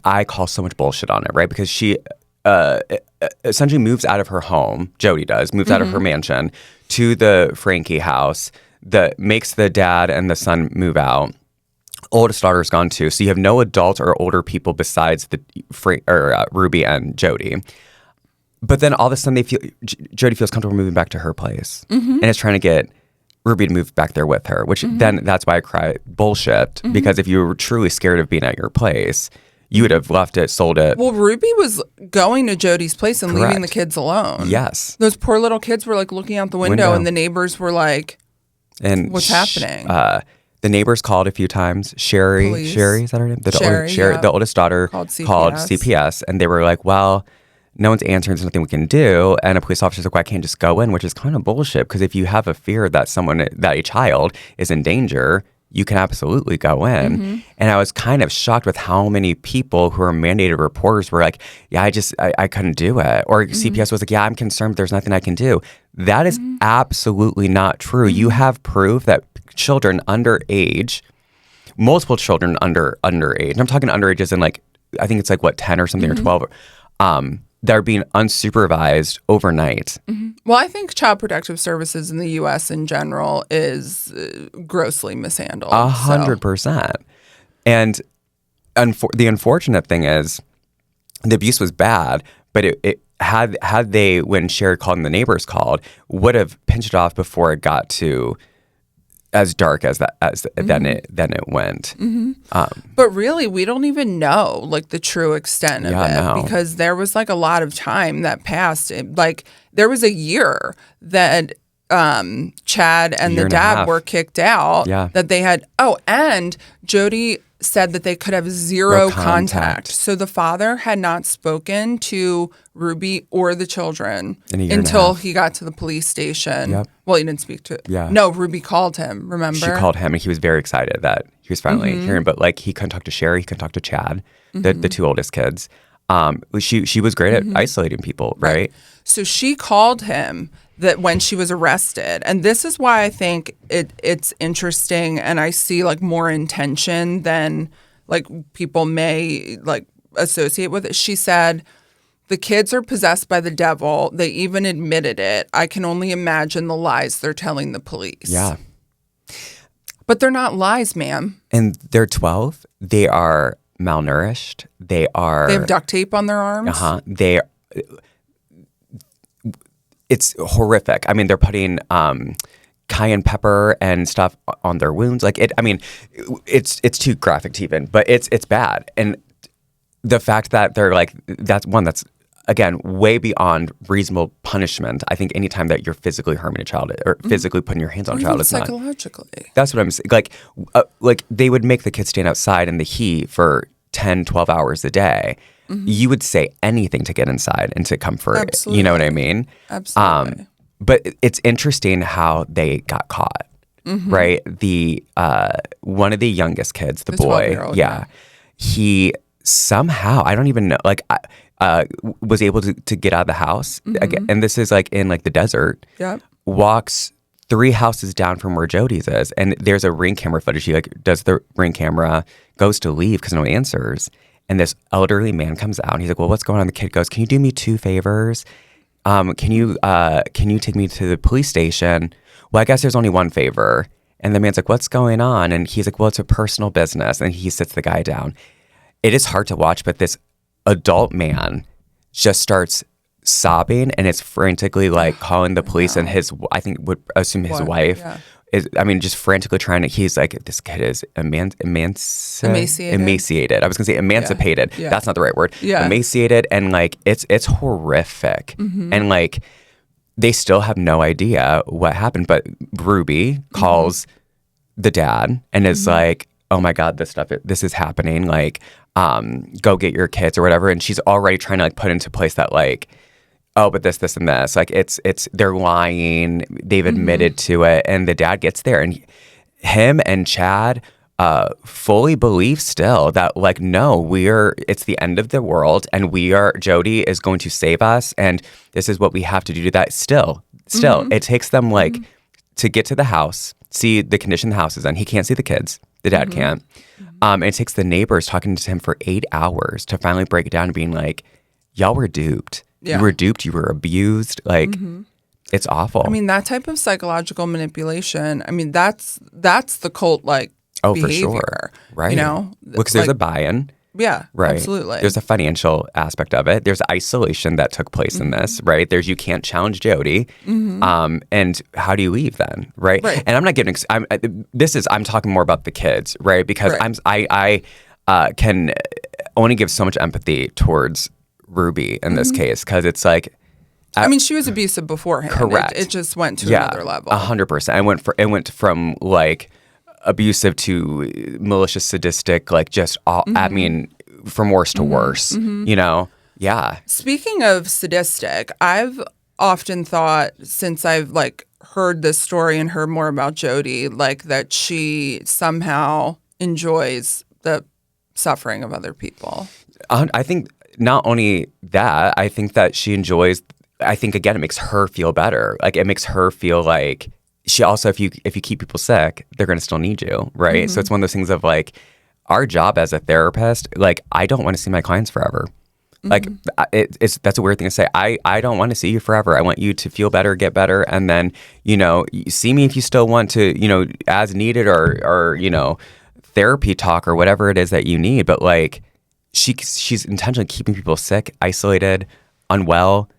I call so much bullshit on it, right? Because she essentially moves out of her home, Jodi does, moves out of her mansion to the Franke house, that makes the dad and the son move out. Oldest daughter's gone too, so you have no adults or older people besides Ruby and Jodi. But then all of a sudden, Jodi feels comfortable moving back to her place, and is trying to get Ruby to move back there with her. Which then that's why I cry bullshit, because if you were truly scared of being at your place, you would have left it, sold it.
Well, Ruby was going to Jodi's place and leaving the kids alone.
Yes,
those poor little kids were looking out the window, and the neighbors were like, "And what's happening?"
The neighbors called a few times. Sherry, is that her name? The oldest daughter called CPS, and they were like, well, no one's answering, there's nothing we can do. And a police officer's like, well, I can't just go in, which is kind of bullshit, because if you have a fear that a child is in danger, you can absolutely go in. And I was kind of shocked with how many people who are mandated reporters were like, yeah, I couldn't do it. Or CPS was like, yeah, I'm concerned, but there's nothing I can do. That is absolutely not true. You have proof that children underage, multiple children underage, I'm talking underage as in I think it's 10 or something or 12, that are being unsupervised overnight.
Well, I think Child Protective Services in the U.S. in general is grossly mishandled.
100%. And the unfortunate thing is the abuse was bad, but it had they, when Sherry called and the neighbors called, would have pinched it off before it got to as dark as then it went.
But really, we don't even know like the true extent of it because there was like a lot of time that passed. Like there was a year that Chad and the dad were kicked out.
Yeah.
That they had. Oh, and Jodi said that they could have zero contact. So the father had not spoken to Ruby or the children until he got to the police station.
Yep.
Well, he didn't speak to.
Yeah.
No, Ruby called him. Remember?
She called him, and he was very excited that he was finally hearing. But like, he couldn't talk to Sherry, he couldn't talk to Chad, the two oldest kids. She was great at isolating people, right?
So she called him that when she was arrested, and this is why I think it's interesting, and I see like more intention than like people may like associate with it. She said, "The kids are possessed by the devil. They even admitted it. I can only imagine the lies they're telling the police."
Yeah.
But they're not lies, ma'am.
And they're 12. They are malnourished. They
have duct tape on their arms.
It's horrific. I mean, they're putting cayenne pepper and stuff on their wounds. Like it. I mean, it's too graphic to even, but it's bad. And the fact that they're like that's again way beyond reasonable punishment. I think anytime that you're physically harming a child or physically putting your hands on a child, it's
psychologically.
That's what I'm saying. Like they would make the kids stand outside in the heat for 10, 12 hours a day. You would say anything to get inside and to comfort.
Absolutely.
You know what I mean?
Absolutely.
But it's interesting how they got caught, right? The one of the youngest kids, the boy, he somehow, I don't even know, like was able to get out of the house. Again, and this is like in like the desert.
Yep.
Walks 3 houses down from where Jodi's is, and there's a Ring camera footage. He like does the Ring camera, goes to leave because no answers. And this elderly man comes out and he's like, "Well, what's going on?" The kid goes, "Can you do me 2 favors? Can you take me to the police station?" "Well, I guess there's only one favor." And the man's like, "What's going on?" And he's like, "Well, it's a personal business." And he sits the guy down. It is hard to watch, but this adult man just starts sobbing and is frantically like calling the police, and I think would assume his wife is, I mean, just frantically trying to, he's like, this kid is emaciated. I was gonna say emancipated.
Yeah.
That's not the right word.
Yeah.
Emaciated, and like, it's horrific. And like, they still have no idea what happened, but Ruby calls the dad and is like, "Oh my God, this is happening. Like, go get your kids," or whatever. And she's already trying to like put into place that like, "Oh, but this, and this." Like it's they're lying. They've admitted to it, and the dad gets there, and him and Chad fully believe still that like, no, it's the end of the world, and Jodi is going to save us, and this is what we have to do to that. Still, it takes them like to get to the house, see the condition the house is in. He can't see the kids. The dad can't. And it takes the neighbors talking to him for 8 hours to finally break it down and being like, "Y'all were duped. Yeah. You were duped. You were abused." Like, it's awful.
I mean, that type of psychological manipulation, I mean, that's the cult like behavior.
For sure. Right.
You know?
Because there's a buy-in.
Yeah,
right.
Absolutely.
There's a financial aspect of it. There's isolation that took place in this, right? There's, you can't challenge Jodi. And how do you leave then, right? And I'm not giving, I'm talking more about the kids, right? Because I can only give so much empathy towards Ruby in this case, because it's like,
I mean, she was abusive beforehand.
Correct.
It just went to another level.
100%. It went from like abusive to malicious, sadistic, like just all, I mean, from worse to worse, you know? Yeah.
Speaking of sadistic, I've often thought, since I've like heard this story and heard more about Jodi, like that she somehow enjoys the suffering of other people.
I think not only that, I think that she enjoys, I think again, it makes her feel better. Like it makes her feel like she also, if you keep people sick, they're going to still need you, right? So it's one of those things of like, our job as a therapist, like, I don't want to see my clients forever. Like, that's a weird thing to say. I don't want to see you forever. I want you to feel better, get better, and then, you know, see me if you still want to, you know, as needed, or you know, therapy talk or whatever it is that you need. But like, she's intentionally keeping people sick, isolated, unwell.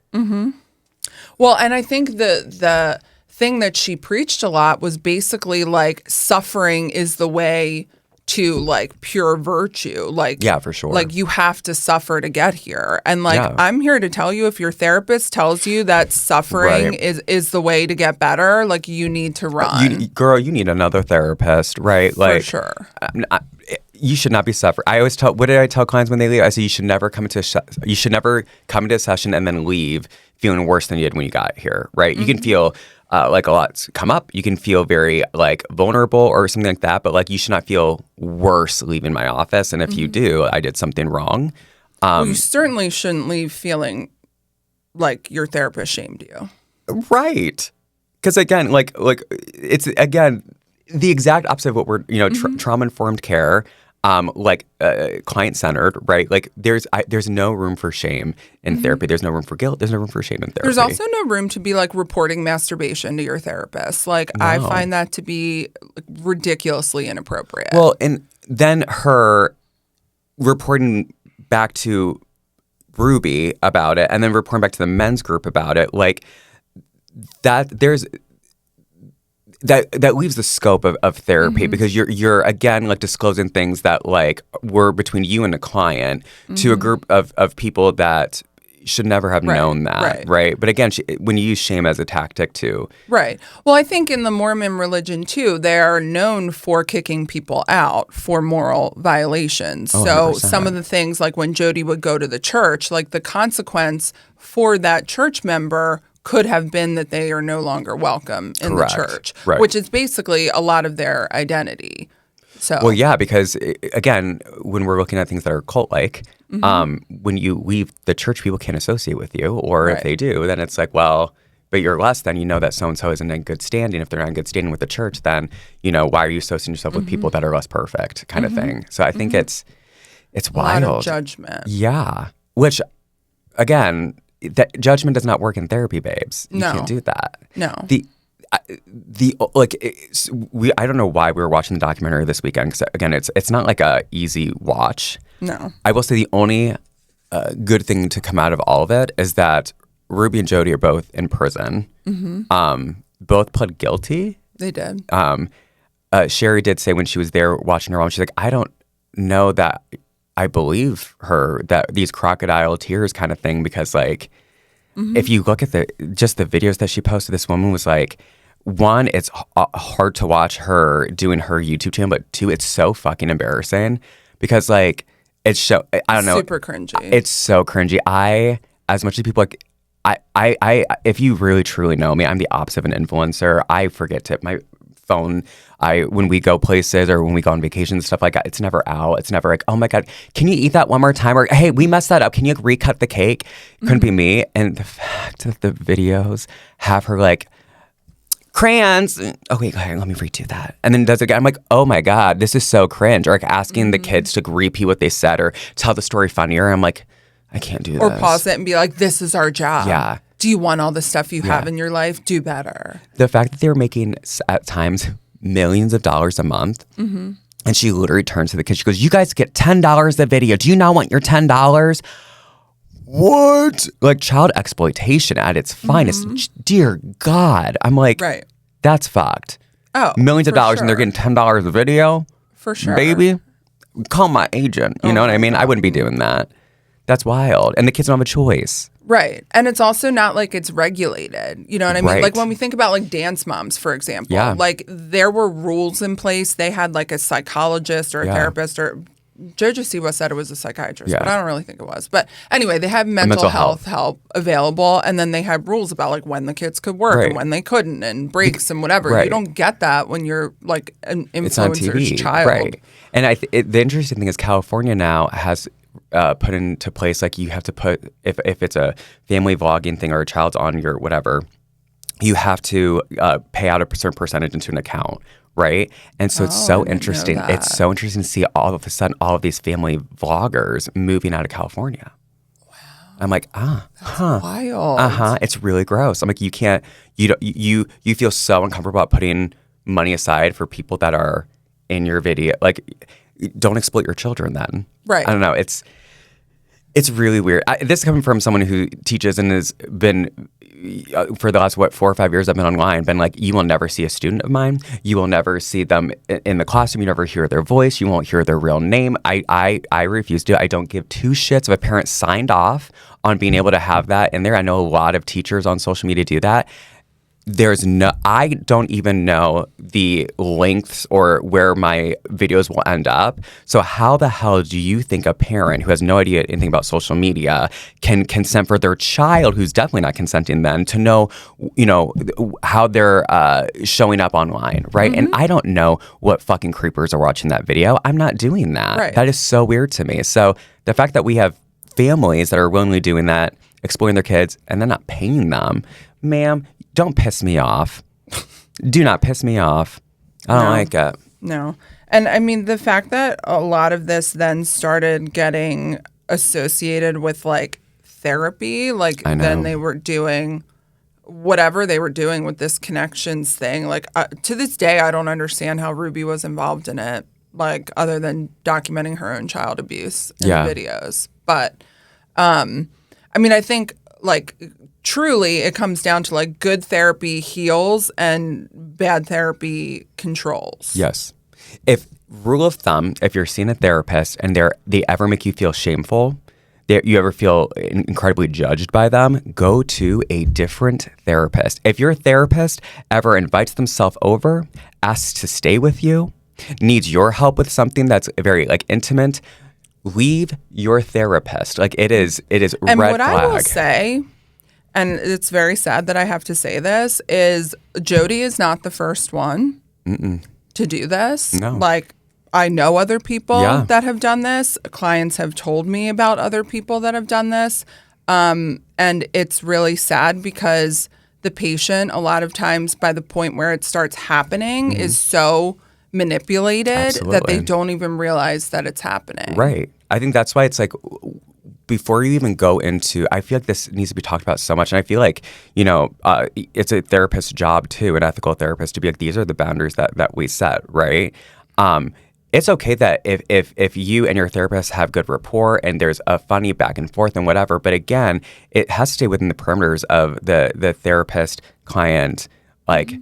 Well, and I think the thing that she preached a lot was basically like suffering is the way to like pure virtue. Like,
yeah, for sure.
Like you have to suffer to get here. And like,
Yeah.
I'm here to tell you, if your therapist tells you that suffering is the way to get better, like you need to run.
Girl, you need another therapist, right? Like,
for sure.
You should not be suffering. I always tell. What did I tell clients when they leave? I say you should never come into a session and then leave feeling worse than you did when you got here, right? You can feel like a lot's come up. You can feel very like vulnerable or something like that, but like you should not feel worse leaving my office. And if you do, I did something wrong.
Well, you certainly shouldn't leave feeling like your therapist shamed you.
Right. Because again, like it's again the exact opposite of what we're trauma-informed care. Client-centered, right? Like there's no room for shame in therapy. There's no room for guilt. There's no room for shame in therapy.
There's also no room to be like reporting masturbation to your therapist. Like I find that to be ridiculously inappropriate.
Well, and then her reporting back to Ruby about it, and then reporting back to the men's group about it, like that leaves the scope of therapy because you're again like disclosing things that like were between you and the client to a group of people that should never have known that, right? But again, when you use shame as a tactic too.
Right. Well, I think in the Mormon religion too, they are known for kicking people out for moral violations.
Oh,
so
100%.
some of the things like when Jodi would go to the church, like the consequence for that church member could have been that they are no longer welcome in the church, which is basically a lot of their identity. So,
well, yeah, because again, when we're looking at things that are cult-like, when you leave the church, people can't associate with you, or if they do, then it's like, well, but you're less than, you know that so-and-so isn't in good standing. If they're not in good standing with the church, then, you know, why are you associating yourself with people that are less perfect kind of thing? So I think it's wild.
A lot of judgment.
Yeah. Which, again, that judgment does not work in therapy, babes. You can't do that.
No.
I don't know why we were watching the documentary this weekend because again, it's not like a easy watch.
No.
I will say the only good thing to come out of all of it is that Ruby and Jodi are both in prison. Both pled guilty.
They did.
Sherry did say when she was there watching her mom, she's like, I don't know that I believe her, that these crocodile tears kind of thing, because like if you look at the videos that she posted, this woman was like, one, it's hard to watch her doing her YouTube channel, but two, it's so fucking embarrassing because like I don't know,
super cringy.
It's so cringy. As much as people like, I if you really truly know me, I'm the opposite of an influencer. I forget to my phone. When we go places or when we go on vacation and stuff like that, it's never out. It's never like, oh my God, can you eat that one more time? Or hey, we messed that up. Can you like, recut the cake? Couldn't be me. And the fact that the videos have her like, crayons. Oh wait, let me redo that. And then does it again. I'm like, oh my God, this is so cringe. Or like asking the kids to repeat what they said or tell the story funnier. I'm like, I can't do this.
Or pause it and be like, this is our job.
Yeah.
Do you want all the stuff you have in your life? Do better.
The fact that they were making at times millions of dollars a month. And she literally turns to the kids. She goes, you guys get $10 a video. Do you not want your $10? What? Like child exploitation at its finest. Dear God. I'm like, that's fucked.
Oh,
millions of dollars and they're getting $10 a video?
For sure.
Baby, call my agent. You know what I mean? I wouldn't be doing that. That's wild. And the kids don't have a choice.
Right. And it's also not like it's regulated. You know what I mean? Like when we think about like dance moms, for example, like there were rules in place. They had like a psychologist or a therapist, or Jojo Siwa said it was a psychiatrist, but I don't really think it was. But anyway, they have mental health help available. And then they had rules about like when the kids could work and when they couldn't, and breaks and whatever. You don't get that when you're like an influencer's child.
Right. And the interesting thing is California now has put into place, like you have to put, if it's a family vlogging thing or a child's on your whatever, you have to pay out a certain percentage into an account, right? And so it's so interesting. It's so interesting to see all of a sudden all of these family vloggers moving out of California. Wow. I'm like,
That's wild.
It's really gross. I'm like, you can't, you feel so uncomfortable about putting money aside for people that are in your video. Like, don't exploit your children then.
Right.
I don't know. It's really weird. This is coming from someone who teaches and has been for the last 4 or 5 years I've been online, been like, you will never see a student of mine. You will never see them in the classroom. You never hear their voice. You won't hear their real name. I refuse to. I don't give two shits if a parent signed off on being able to have that in there. I know a lot of teachers on social media do that. I don't even know the lengths or where my videos will end up. So how the hell do you think a parent who has no idea anything about social media can consent for their child, who's definitely not consenting then, to know, how they're showing up online, right? And I don't know what fucking creepers are watching that video. I'm not doing that.
Right.
That is so weird to me. So the fact that we have families that are willingly doing that, exploiting their kids, and then not paying them, ma'am, don't piss me off. Do not piss me off. I don't like it.
No. And I mean, the fact that a lot of this then started getting associated with like therapy, like then they were doing whatever they were doing with this connections thing. Like to this day, I don't understand how Ruby was involved in it, like other than documenting her own child abuse in the videos. But I mean, I think like truly it comes down to like good therapy heals and bad therapy controls.
Yes. If rule of thumb, if you're seeing a therapist and they ever make you feel shameful, you ever feel incredibly judged by them, go to a different therapist. If your therapist ever invites themselves over, asks to stay with you, needs your help with something that's very like intimate, leave your therapist. Like it is
and
red flag.
And what I will say, and it's very sad that I have to say this, is Jodi is not the first one to do this.
No.
Like, I know other people that have done this. Clients have told me about other people that have done this. And it's really sad because the patient, a lot of times by the point where it starts happening, is so manipulated that they don't even realize that it's happening.
Right. I think that's why it's like, before you even go into, I feel like this needs to be talked about so much. And I feel like, it's a therapist's job too, an ethical therapist, to be like, these are the boundaries that we set, right? It's okay that if you and your therapist have good rapport and there's a funny back and forth and whatever, but again, it has to stay within the perimeters of the therapist client, like,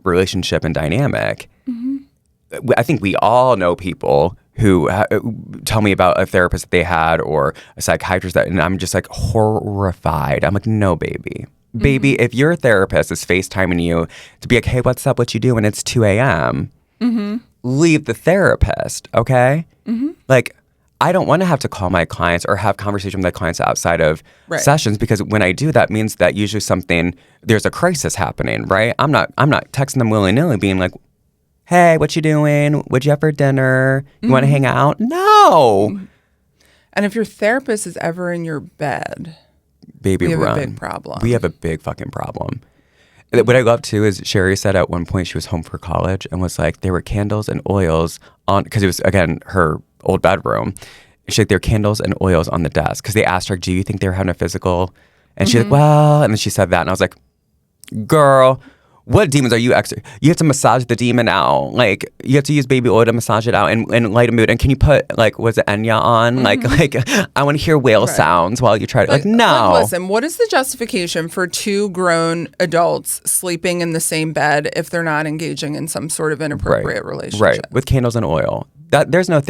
relationship and dynamic. I think we all know people who tell me about a therapist that they had or a psychiatrist and I'm just like horrified. I'm like, no, baby. Baby, if your therapist is FaceTiming you to be like, hey, what's up? What you doing? It's 2 a.m. Leave the therapist, okay? Like, I don't want to have to call my clients or have conversation with my clients outside of sessions, because when I do, that means that usually there's a crisis happening, right? I'm not texting them willy-nilly being like, hey, what you doing? What'd you have for dinner? You want to hang out? No.
And if your therapist is ever in your bed,
baby,
we have
run.
a big problem.
We have a big fucking problem. What I love too is Sherry said at one point she was home for college and was like, there were candles and oils on, because it was, again, her old bedroom. She's like, there were candles and oils on the desk. Because they asked her, do you think they were having a physical? And she's like, well, and then she said that. And I was like, girl, what demons are you you have to massage the demon out. Like, you have to use baby oil to massage it out and light a mood. And can you put, like, was it Enya on? Like, I want to hear whale sounds while you try to, like, no.
Like, listen, what is the justification for two grown adults sleeping in the same bed if they're not engaging in some sort of inappropriate relationship?
Right, with candles and oil. There's no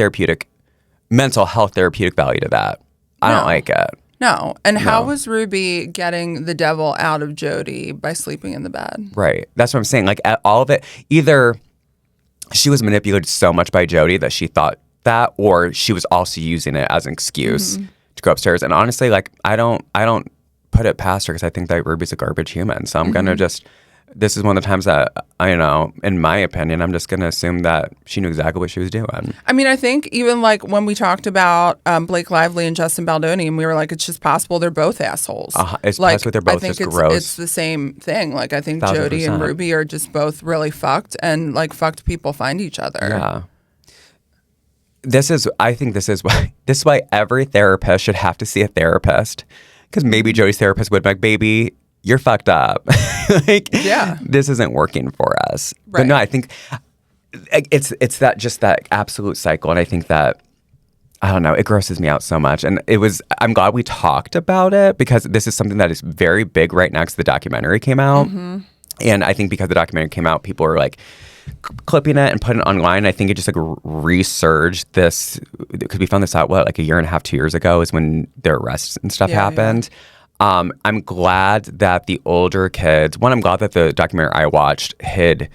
mental health therapeutic value to that. I don't like it.
No. And how was Ruby getting the devil out of Jodi by sleeping in the bed?
Right. That's what I'm saying. Like, all of it, either she was manipulated so much by Jodi that she thought that, or she was also using it as an excuse to go upstairs. And honestly, like, I don't put it past her, because I think that Ruby's a garbage human. So I'm going to this is one of the times that, in my opinion, I'm just going to assume that she knew exactly what she was doing.
I mean, I think even like when we talked about Blake Lively and Justin Baldoni, and we were like, it's just possible they're both assholes.
It's
like,
possible they're both
I think
just gross.
It's the same thing. Like, I think
1,000%.
Jodi and Ruby are just both really fucked, and like fucked people find each other.
Yeah. I think this is why every therapist should have to see a therapist. Because maybe Jodi's therapist would be like, baby, you're fucked up. This isn't working for us. Right. But no, I think it's that absolute cycle. And I think that I don't know. It grosses me out so much. And I'm glad we talked about it because this is something that is very big right now because the documentary came out. And I think because the documentary came out, people are like clipping it and putting it online. I think it just like resurged this because we found this out, like a year and a half, 2 years ago is when their arrests and stuff happened. I'm glad that the older kids, I'm glad that the documentary I watched hid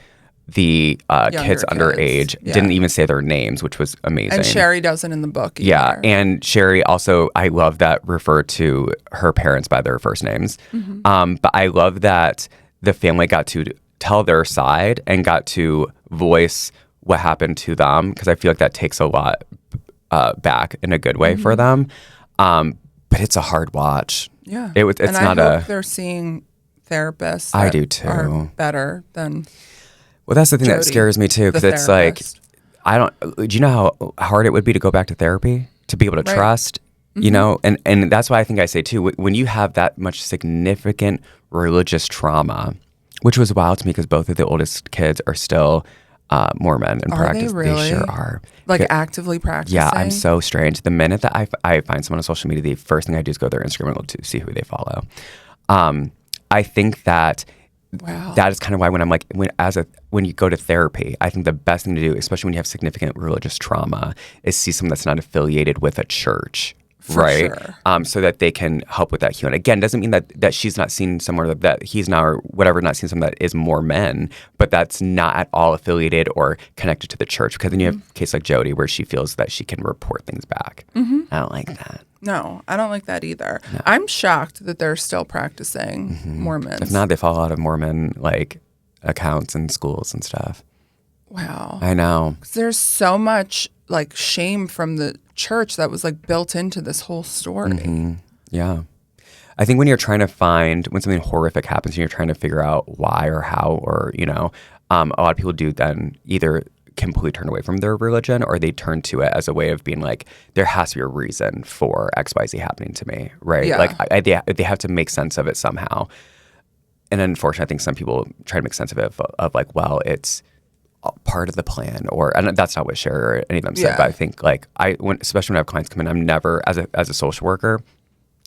the kids underage, didn't even say their names, which was amazing.
And Sherry doesn't in the book either.
Yeah, and Sherry also, I love that referred to her parents by their first names. But I love that the family got to tell their side and got to voice what happened to them because I feel like that takes a lot back in a good way for them. But it's a hard watch.
Yeah,
it's
and
not
I hope they're seeing therapists.
I do too.
Are better than.
Well, that's the thing
Jodi,
that scares me too, because it's like, do you know how hard it would be to go back to therapy, to be able to trust, you know? And that's why I think I say too, when you have that much significant religious trauma, which was wild to me because both of the oldest kids are still Mormon and practice.
They really?
They sure are.
Like actively practicing?
Yeah, I'm so strange. The minute that I find someone on social media, the first thing I do is go to their Instagram and look to see who they follow. I think that that is kind of why when I'm like, when you go to therapy, I think the best thing to do, especially when you have significant religious trauma, is see someone that's not affiliated with a church. Right.
Sure.
So that they can help with that healing. Again, doesn't mean that she's not seeing somewhere that he's not or whatever, not seeing someone that is Mormon, but that's not at all affiliated or connected to the church. Because then you have a case like Jodi where she feels that she can report things back. I don't like that.
No, I don't like that either. No. I'm shocked that they're still practicing Mormons.
If not, they follow a lot of Mormon like accounts and schools and stuff.
Wow.
I know.
There's so much like shame from the church that was like built into this whole story.
Yeah. I think when you're trying to when something horrific happens and you're trying to figure out why or how or, you know, a lot of people do then either completely turn away from their religion or they turn to it as a way of being like, there has to be a reason for XYZ happening to me, right?
Yeah.
Like they have to make sense of it somehow. And unfortunately, I think some people try to make sense of it of like, well, it's part of the plan, and that's not what Sherry or any of them said. But I think like especially when I have clients come in, I'm never as a social worker,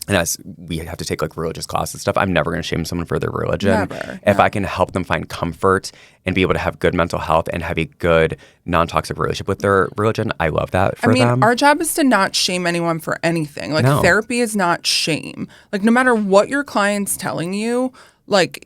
and as we have to take like religious classes and stuff, I'm never going to shame someone for their religion.
Never,
if I can help them find comfort and be able to have good mental health and have a good non-toxic relationship with their religion, I love that for them.
Our job is to not shame anyone for anything. Like therapy is not shame. Like no matter what your client's telling you, like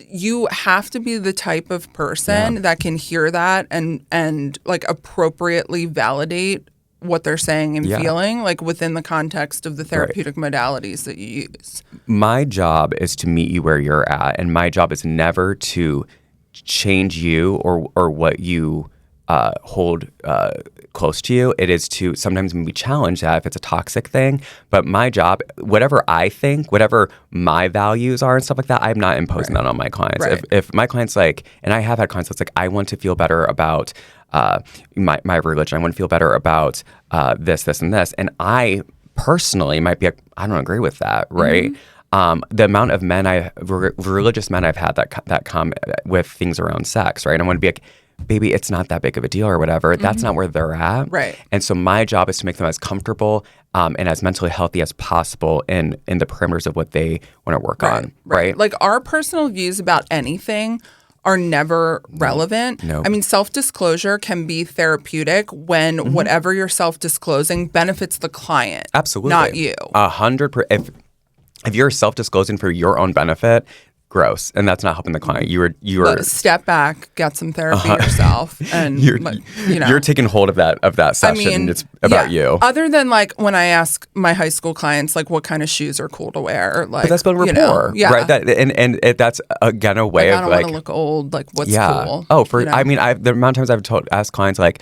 you have to be the type of person that can hear that and like appropriately validate what they're saying and feeling, like within the context of the therapeutic modalities that you use. My job is to meet you where you're at, and my job is never to change you or what you hold close to you. It is to sometimes maybe challenge that if it's a toxic thing. But my job, whatever I think, whatever my values are and stuff like that, I'm not imposing that on my clients. If my client's like, and I have had clients that's like, I want to feel better about my religion. I want to feel better about this, and this. And I personally might be like, I don't agree with that, right? The amount of religious men I've had that come with things around sex, right? I want to be like, baby, it's not that big of a deal or whatever. That's not where they're at. Right. And so my job is to make them as comfortable and as mentally healthy as possible in the parameters of what they want to work on. Right. Like our personal views about anything are never relevant. No. I mean, self-disclosure can be therapeutic when whatever you're self-disclosing benefits the client. Absolutely. Not you. 100%. If you're self-disclosing for your own benefit, gross, and that's not helping the client. You were step back, get some therapy yourself, and
you're taking hold of that session. I mean, it's about you.
Other than like when I ask my high school clients like what kind of shoes are cool to wear, like
but that's building rapport, right? That's again a way of
I don't want to look old. Like what's cool?
Oh, I mean, the amount of times I've asked clients like,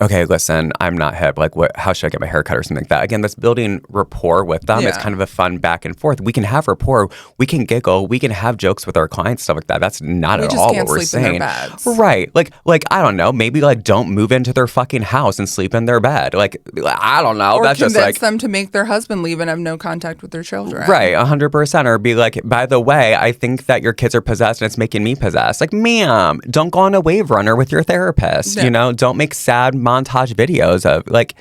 okay, listen, I'm not hip. Like, how should I get my hair cut or something like that? Again, that's building rapport with them. It's kind of a fun back and forth. We can have rapport. We can giggle. We can have jokes with our clients, stuff like that. That's not at all what we're saying. Right. Like, I don't know. Maybe like don't move into their fucking house and sleep in their bed. Like, I don't know.
Or
that's
convince
just like
them to make their husband leave and have no contact with their children.
Right. 100%. Or be like, by the way, I think that your kids are possessed and it's making me possessed. Like, ma'am, don't go on a wave runner with your therapist. Yeah. You know, don't make sad montage videos of like,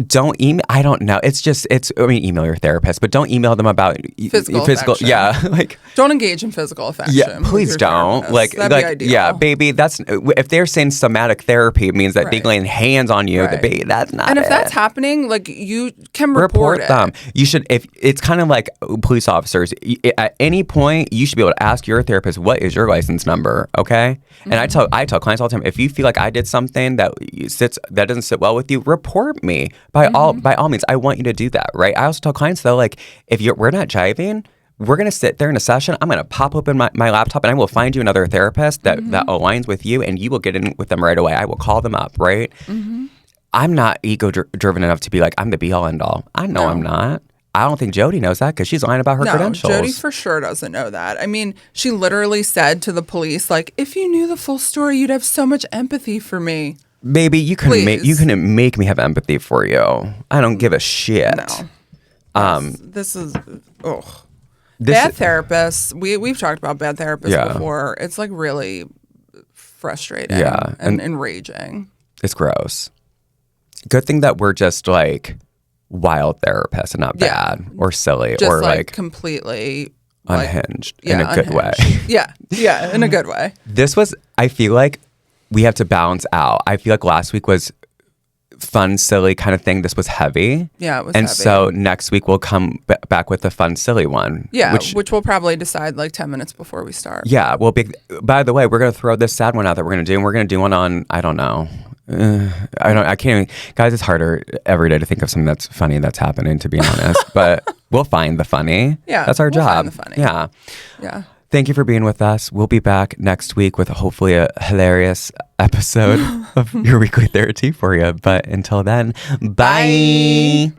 don't email. I don't know. Email your therapist, but don't email them about
physical.
Yeah, like
don't engage in physical affection.
Yeah, please don't.
That'd be ideal.
Yeah, baby. That's if they're saying somatic therapy, it means that they laying hands on you.
Right.
That's not.
And if
it.
that's happening, like you can report it.
them. You should. If it's kind of like police officers, at any point you should be able to ask your therapist, "What is your license number?" Okay. And I tell clients all the time, if you feel like I did something that doesn't sit well with you, report me. By all means, I want you to do that, right? I also tell clients though, like if we're not jiving, we're gonna sit there in a session. I'm gonna pop open my laptop and I will find you another therapist that aligns with you, and you will get in with them right away. I will call them up, right? I'm not ego driven enough to be like I'm the be all end all. I know I'm not. I don't think Jodi knows that because she's lying about her credentials.
Jodi for sure doesn't know that. I mean, she literally said to the police, like, if you knew the full story, you'd have so much empathy for me.
Baby, you couldn't make me have empathy for you. I don't give a shit.
No. This is bad therapists. We've talked about bad therapists before. It's like really frustrating and enraging.
It's gross. Good thing that we're just like wild therapists and not bad or silly
just
or like
completely
unhinged in a good way.
Yeah, in a good way.
I feel like we have to balance out. I feel like last week was fun, silly kind of thing. This was heavy.
Yeah, it was
and
heavy.
So next week we'll come back with a fun, silly one.
Yeah, which we'll probably decide like 10 minutes before we start.
Yeah, by the way, we're going to throw this sad one out that we're going to do, and we're going to do one on, I don't know. I can't even, guys, it's harder every day to think of something that's funny that's happening, to be honest. But we'll find the funny.
Yeah.
That's our job.
Find the funny.
Yeah.
Yeah.
Thank you for being with us. We'll be back next week with hopefully a hilarious episode of your weekly therapy for you. But until then, bye.